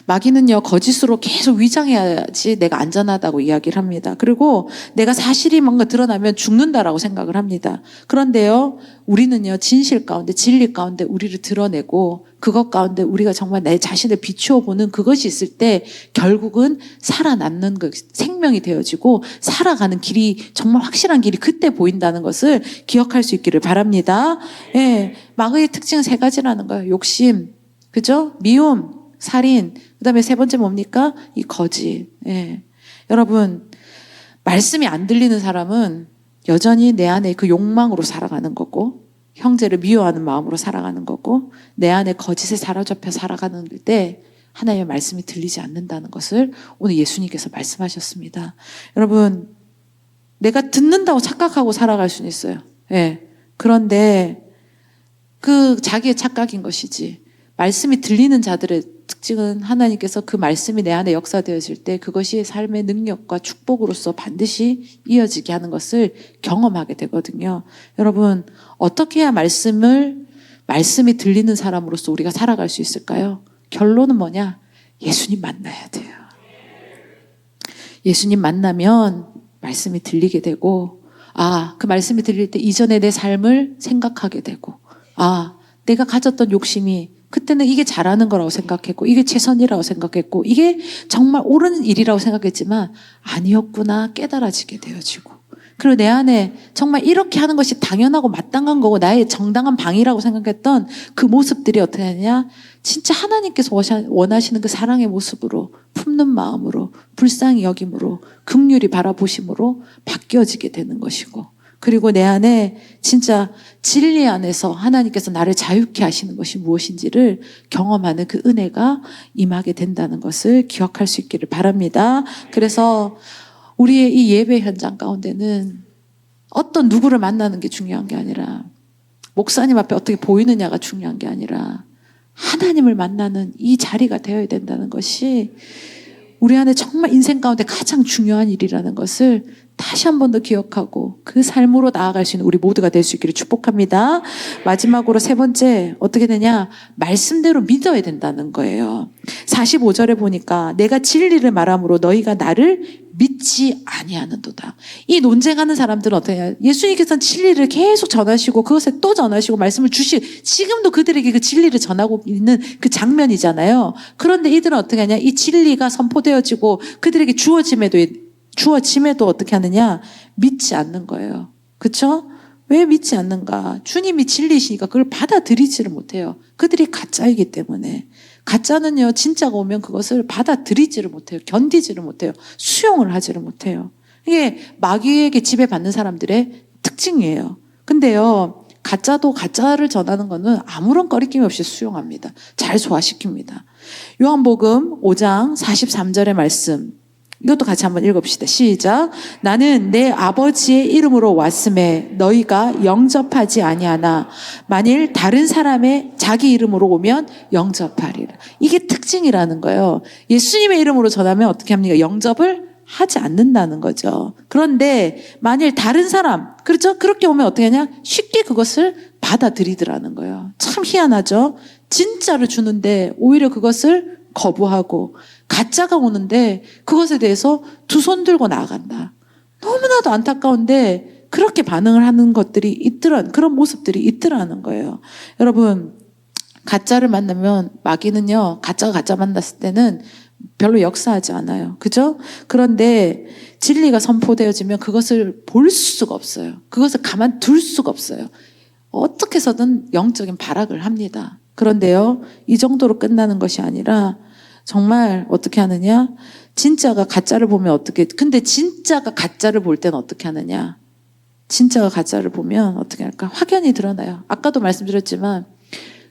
마귀는요, 거짓으로 계속 위장해야지 내가 안전하다고 이야기를 합니다. 그리고 내가 사실이 뭔가 드러나면 죽는다라고 생각을 합니다. 그런데요, 우리는요, 진실 가운데, 진리 가운데 우리를 드러내고 그것 가운데 우리가 정말 내 자신을 비추어 보는 그것이 있을 때 결국은 살아남는 그 생명이 되어지고 살아가는 길이 정말 확실한 길이 그때 보인다는 것을 기억할 수 있기를 바랍니다. 예, 마귀의 특징은 세 가지라는 거예요. 욕심, 그죠? 미움, 살인, 그 다음에 세 번째 뭡니까? 이 거짓. 예. 여러분, 말씀이 안 들리는 사람은 여전히 내 안에 그 욕망으로 살아가는 거고, 형제를 미워하는 마음으로 살아가는 거고, 내 안에 거짓에 사로잡혀 살아가는 때 하나님의 말씀이 들리지 않는다는 것을 오늘 예수님께서 말씀하셨습니다. 여러분, 내가 듣는다고 착각하고 살아갈 수는 있어요. 예. 그런데 그 자기의 착각인 것이지, 말씀이 들리는 자들의 특징은 하나님께서 그 말씀이 내 안에 역사되어질 때 그것이 삶의 능력과 축복으로서 반드시 이어지게 하는 것을 경험하게 되거든요. 여러분, 어떻게 해야 말씀이 들리는 사람으로서 우리가 살아갈 수 있을까요? 결론은 뭐냐? 예수님 만나야 돼요. 예수님 만나면 말씀이 들리게 되고, 그 말씀이 들릴 때 이전에 내 삶을 생각하게 되고, 내가 가졌던 욕심이 그때는 이게 잘하는 거라고 생각했고, 이게 최선이라고 생각했고, 이게 정말 옳은 일이라고 생각했지만 아니었구나 깨달아지게 되어지고, 그리고 내 안에 정말 이렇게 하는 것이 당연하고 마땅한 거고 나의 정당한 방위라고 생각했던 그 모습들이 어떻게 되냐? 진짜 하나님께서 원하시는 그 사랑의 모습으로, 품는 마음으로, 불쌍히 여김으로, 긍휼히 바라보심으로 바뀌어지게 되는 것이고, 그리고 내 안에 진짜 진리 안에서 하나님께서 나를 자유케 하시는 것이 무엇인지를 경험하는 그 은혜가 임하게 된다는 것을 기억할 수 있기를 바랍니다. 그래서 우리의 이 예배 현장 가운데는 어떤 누구를 만나는 게 중요한 게 아니라, 목사님 앞에 어떻게 보이느냐가 중요한 게 아니라 하나님을 만나는 이 자리가 되어야 된다는 것이 우리 안에 정말 인생 가운데 가장 중요한 일이라는 것을 다시 한 번 더 기억하고 그 삶으로 나아갈 수 있는 우리 모두가 될 수 있기를 축복합니다. 마지막으로 세 번째, 어떻게 되냐? 말씀대로 믿어야 된다는 거예요. 45절에 보니까 내가 진리를 말함으로 너희가 나를 믿지 아니하는도다. 이 논쟁하는 사람들은 어떻게 해요? 예수님께서는 진리를 계속 전하시고 그것에 또 전하시고 말씀을 지금도 그들에게 그 진리를 전하고 있는 그 장면이잖아요. 그런데 이들은 어떻게 하냐? 이 진리가 선포되어지고 그들에게 주어짐에도 어떻게 하느냐? 믿지 않는 거예요. 그렇죠? 왜 믿지 않는가? 주님이 진리시니까 그걸 받아들이지를 못해요. 그들이 가짜이기 때문에. 가짜는요, 진짜가 오면 그것을 받아들이지를 못해요. 견디지를 못해요. 수용을 하지를 못해요. 이게 마귀에게 지배받는 사람들의 특징이에요. 근데요, 가짜도 가짜를 전하는 거는 아무런 꺼리낌 없이 수용합니다. 잘 소화시킵니다. 요한복음 5장 43절의 말씀, 이것도 같이 한번 읽어봅시다. 시작. 나는 내 아버지의 이름으로 왔음에 너희가 영접하지 아니하나 만일 다른 사람의 자기 이름으로 오면 영접하리라. 이게 특징이라는 거예요. 예수님의 이름으로 전하면 어떻게 합니까? 영접을 하지 않는다는 거죠. 그런데 만일 다른 사람, 그렇죠? 그렇게 오면 어떻게 하냐? 쉽게 그것을 받아들이더라는 거예요. 참 희한하죠? 진짜를 주는데 오히려 그것을 거부하고, 가짜가 오는데 그것에 대해서 두 손 들고 나아간다. 너무나도 안타까운데 그렇게 반응을 하는 것들이 그런 모습들이 있더라는 거예요. 여러분, 가짜를 만나면 마귀는요, 가짜 만났을 때는 별로 역사하지 않아요. 그죠? 그런데 진리가 선포되어지면 그것을 볼 수가 없어요. 그것을 가만둘 수가 없어요. 어떻게 해서든 영적인 발악을 합니다. 그런데요, 이 정도로 끝나는 것이 아니라 정말 어떻게 하느냐? 진짜가 가짜를 보면 근데 진짜가 가짜를 볼 때는 어떻게 하느냐? 진짜가 가짜를 보면 어떻게 할까? 확연히 드러나요. 아까도 말씀드렸지만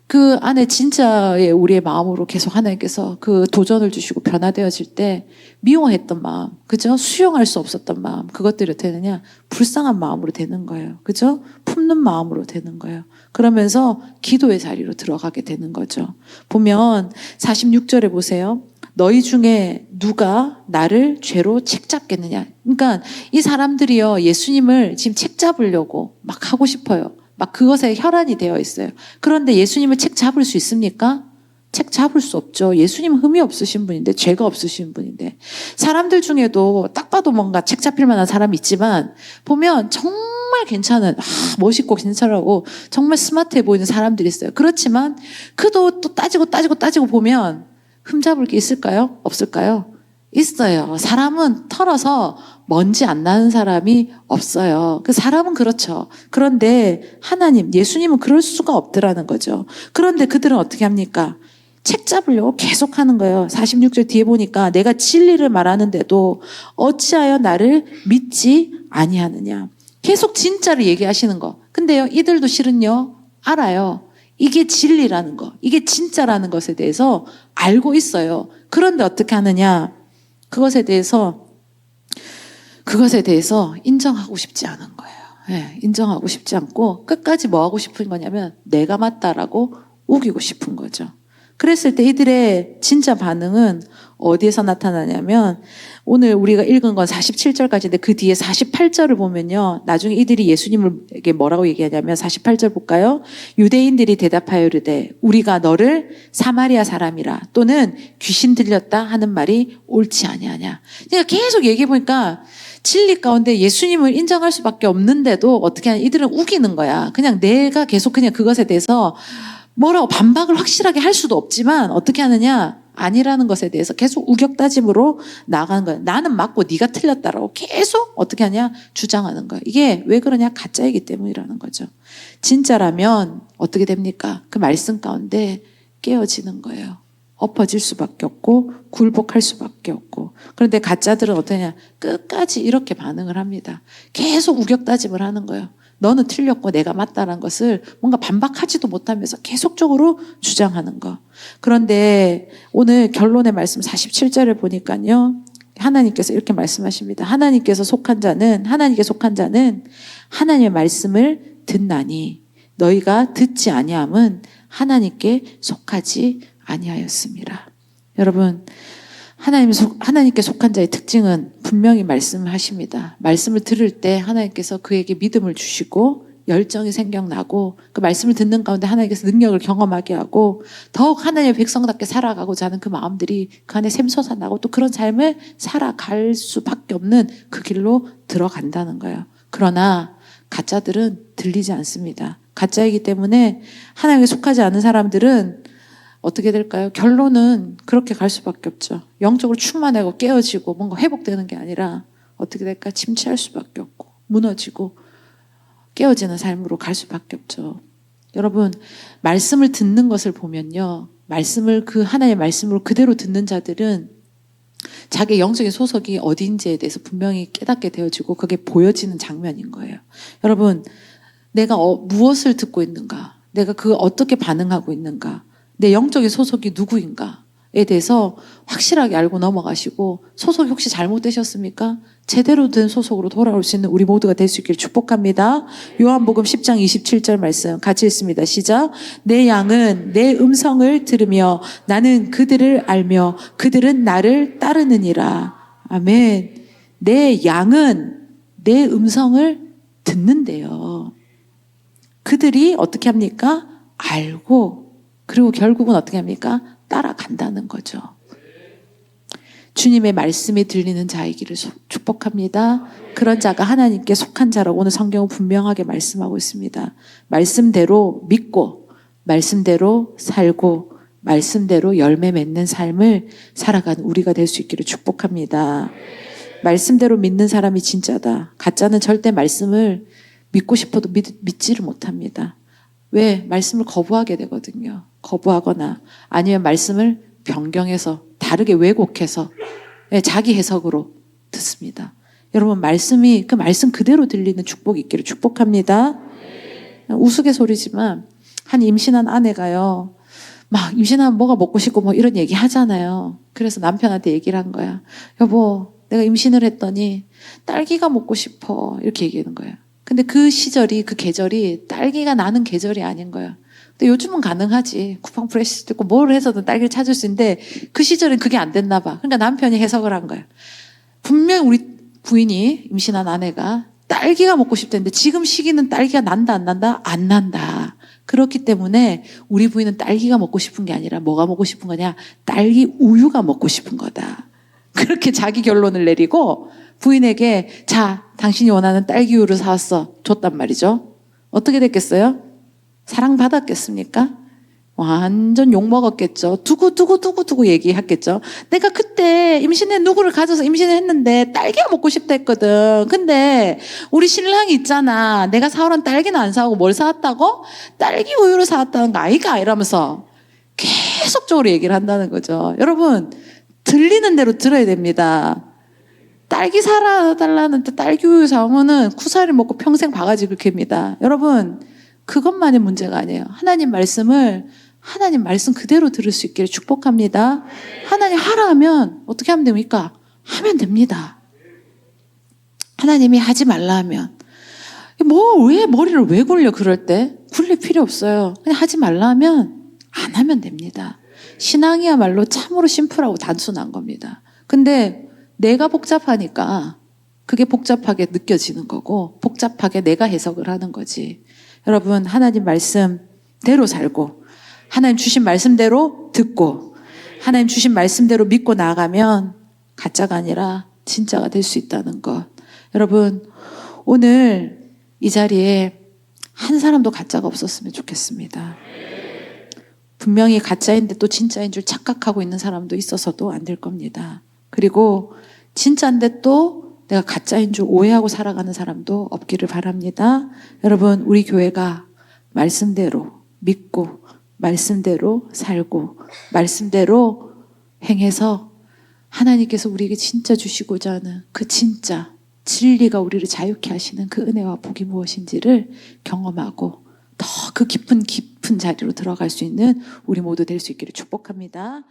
그 안에 진짜의 우리의 마음으로 계속 하나님께서 그 도전을 주시고 변화되어질 때 미워했던 마음, 그죠? 수용할 수 없었던 마음, 그것들이 되느냐? 불쌍한 마음으로 되는 거예요. 그죠? 품는 마음으로 되는 거예요. 그러면서 기도의 자리로 들어가게 되는 거죠. 보면 46절에 보세요. 너희 중에 누가 나를 죄로 책잡겠느냐? 그러니까 이 사람들이요, 예수님을 지금 책잡으려고 막 하고 싶어요. 막 그것에 혈안이 되어 있어요. 그런데 예수님을 책 잡을 수 있습니까? 책 잡을 수 없죠. 예수님은 흠이 없으신 분인데, 죄가 없으신 분인데. 사람들 중에도 딱 봐도 뭔가 책 잡힐 만한 사람이 있지만, 보면 정말 괜찮은, 멋있고 괜찮하고 정말 스마트해 보이는 사람들이 있어요. 그렇지만 그도 또 따지고 보면 흠 잡을 게 있을까요? 없을까요? 있어요. 사람은 털어서 먼지 안 나는 사람이 없어요. 그 사람은 그렇죠. 그런데 하나님, 예수님은 그럴 수가 없더라는 거죠. 그런데 그들은 어떻게 합니까? 책 잡으려고 계속 하는 거예요. 46절 뒤에 보니까 내가 진리를 말하는데도 어찌하여 나를 믿지 아니하느냐. 계속 진짜를 얘기하시는 거. 근데요, 이들도 실은요, 알아요. 이게 진리라는 거, 이게 진짜라는 것에 대해서 알고 있어요. 그런데 어떻게 하느냐? 그것에 대해서 인정하고 싶지 않은 거예요. 네, 인정하고 싶지 않고 끝까지 뭐 하고 싶은 거냐면 내가 맞다라고 우기고 싶은 거죠. 그랬을 때 이들의 진짜 반응은 어디에서 나타나냐면 오늘 우리가 읽은 건 47절까지인데 그 뒤에 48절을 보면요. 나중에 이들이 예수님에게 뭐라고 얘기하냐면 48절 볼까요? 유대인들이 대답하여 이르되 우리가 너를 사마리아 사람이라 또는 귀신 들렸다 하는 말이 옳지 아니하냐. 그러니까 계속 얘기해 보니까 진리 가운데 예수님을 인정할 수밖에 없는데도 어떻게 하냐. 이들은 우기는 거야. 그냥 내가 계속 그냥 그것에 대해서 뭐라고 반박을 확실하게 할 수도 없지만 어떻게 하느냐? 아니라는 것에 대해서 계속 우격다짐으로 나가는 거예요. 나는 맞고 네가 틀렸다라고 계속 어떻게 하냐? 주장하는 거예요. 이게 왜 그러냐? 가짜이기 때문이라는 거죠. 진짜라면 어떻게 됩니까? 그 말씀 가운데 깨어지는 거예요. 엎어질 수밖에 없고 굴복할 수밖에 없고. 그런데 가짜들은 어떠냐? 끝까지 이렇게 반응을 합니다. 계속 우격다짐을 하는 거예요. 너는 틀렸고 내가 맞다는 것을 뭔가 반박하지도 못하면서 계속적으로 주장하는 거. 그런데 오늘 결론의 말씀 47절을 보니까요. 하나님께서 이렇게 말씀하십니다. 하나님께 속한 자는 하나님의 말씀을 듣나니 너희가 듣지 아니함은 하나님께 속하지 아니하였습니다. 여러분, 하나님께 속한 자의 특징은 분명히 말씀을 하십니다. 말씀을 들을 때 하나님께서 그에게 믿음을 주시고 열정이 생겨나고 그 말씀을 듣는 가운데 하나님께서 능력을 경험하게 하고 더욱 하나님의 백성답게 살아가고자 하는 그 마음들이 그 안에 샘솟아나고 또 그런 삶을 살아갈 수밖에 없는 그 길로 들어간다는 거예요. 그러나 가짜들은 들리지 않습니다. 가짜이기 때문에 하나님께 속하지 않은 사람들은 어떻게 될까요? 결론은 그렇게 갈 수밖에 없죠. 영적으로 충만하고 깨어지고 뭔가 회복되는 게 아니라 어떻게 될까? 침체할 수밖에 없고 무너지고 깨어지는 삶으로 갈 수밖에 없죠. 여러분, 말씀을 듣는 것을 보면요. 하나님의 말씀으로 그대로 듣는 자들은 자기의 영적인 소속이 어디인지에 대해서 분명히 깨닫게 되어지고 그게 보여지는 장면인 거예요. 여러분, 내가 무엇을 듣고 있는가? 내가 어떻게 반응하고 있는가? 내 영적인 소속이 누구인가에 대해서 확실하게 알고 넘어가시고 소속이 혹시 잘못되셨습니까? 제대로 된 소속으로 돌아올 수 있는 우리 모두가 될 수 있기를 축복합니다. 요한복음 10장 27절 말씀 같이 읽습니다. 시작. 내 양은 내 음성을 들으며 나는 그들을 알며 그들은 나를 따르느니라. 아멘. 내 양은 내 음성을 듣는데요. 그들이 어떻게 합니까? 알고 그리고 결국은 어떻게 합니까? 따라간다는 거죠. 주님의 말씀이 들리는 자이기를 축복합니다. 그런 자가 하나님께 속한 자라고 오늘 성경은 분명하게 말씀하고 있습니다. 말씀대로 믿고 말씀대로 살고 말씀대로 열매 맺는 삶을 살아가는 우리가 될 수 있기를 축복합니다. 말씀대로 믿는 사람이 진짜다. 가짜는 절대 말씀을 믿고 싶어도 믿지를 못합니다. 왜? 말씀을 거부하게 되거든요. 거부하거나 아니면 말씀을 변경해서 다르게 왜곡해서 자기 해석으로 듣습니다. 여러분, 그 말씀 그대로 들리는 축복이 있기를 축복합니다. 우스갯소리지만 한 임신한 아내가요. 막 임신하면 뭐가 먹고 싶고 뭐 이런 얘기 하잖아요. 그래서 남편한테 얘기를 한 거야. 여보, 내가 임신을 했더니 딸기가 먹고 싶어. 이렇게 얘기하는 거예요. 근데 그 계절이 딸기가 나는 계절이 아닌 거예요. 근데 요즘은 가능하지. 쿠팡 프레시도 있고 뭘 해서든 딸기를 찾을 수 있는데 그 시절엔 그게 안 됐나 봐. 그러니까 남편이 해석을 한 거예요. 분명히 우리 부인이 임신한 아내가 딸기가 먹고 싶다는데 지금 시기는 딸기가 난다 안 난다? 안 난다. 그렇기 때문에 우리 부인은 딸기가 먹고 싶은 게 아니라 뭐가 먹고 싶은 거냐? 딸기 우유가 먹고 싶은 거다. 그렇게 자기 결론을 내리고 부인에게 자, 당신이 원하는 딸기 우유를 사왔어. 줬단 말이죠. 어떻게 됐겠어요? 사랑받았겠습니까? 완전 욕먹었겠죠. 두고 얘기했겠죠. 내가 그때 임신해 누구를 가져서 임신을 했는데 딸기가 먹고 싶다 했거든. 근데 우리 신랑이 있잖아. 내가 사오란 딸기는 안 사오고 뭘 사왔다고? 딸기 우유를 사왔다는 거 아이가? 이러면서 계속적으로 얘기를 한다는 거죠. 여러분 들리는 대로 들어야 됩니다. 딸기 사달라는 데 딸기 우유 사오면은 쿠사리 먹고 평생 바가지 긁힙니다. 여러분 그것만의 문제가 아니에요. 하나님 말씀 그대로 들을 수 있기를 축복합니다. 하나님 하라 하면 어떻게 하면 됩니까? 하면 됩니다. 하나님이 하지 말라 하면 왜 머리를 왜 굴려 그럴 때? 굴릴 필요 없어요. 그냥 하지 말라 하면 안 하면 됩니다. 신앙이야말로 참으로 심플하고 단순한 겁니다. 근데 내가 복잡하니까 그게 복잡하게 느껴지는 거고 복잡하게 내가 해석을 하는 거지. 여러분 하나님 말씀대로 살고 하나님 주신 말씀대로 듣고 하나님 주신 말씀대로 믿고 나아가면 가짜가 아니라 진짜가 될 수 있다는 것. 여러분 오늘 이 자리에 한 사람도 가짜가 없었으면 좋겠습니다. 분명히 가짜인데 또 진짜인 줄 착각하고 있는 사람도 있어서도 안 될 겁니다. 그리고 진짜인데 또 내가 가짜인 줄 오해하고 살아가는 사람도 없기를 바랍니다. 여러분 우리 교회가 말씀대로 믿고 말씀대로 살고 말씀대로 행해서 하나님께서 우리에게 진짜 주시고자 하는 그 진짜 진리가 우리를 자유케 하시는 그 은혜와 복이 무엇인지를 경험하고 더 그 깊은 자리로 들어갈 수 있는 우리 모두 될 수 있기를 축복합니다.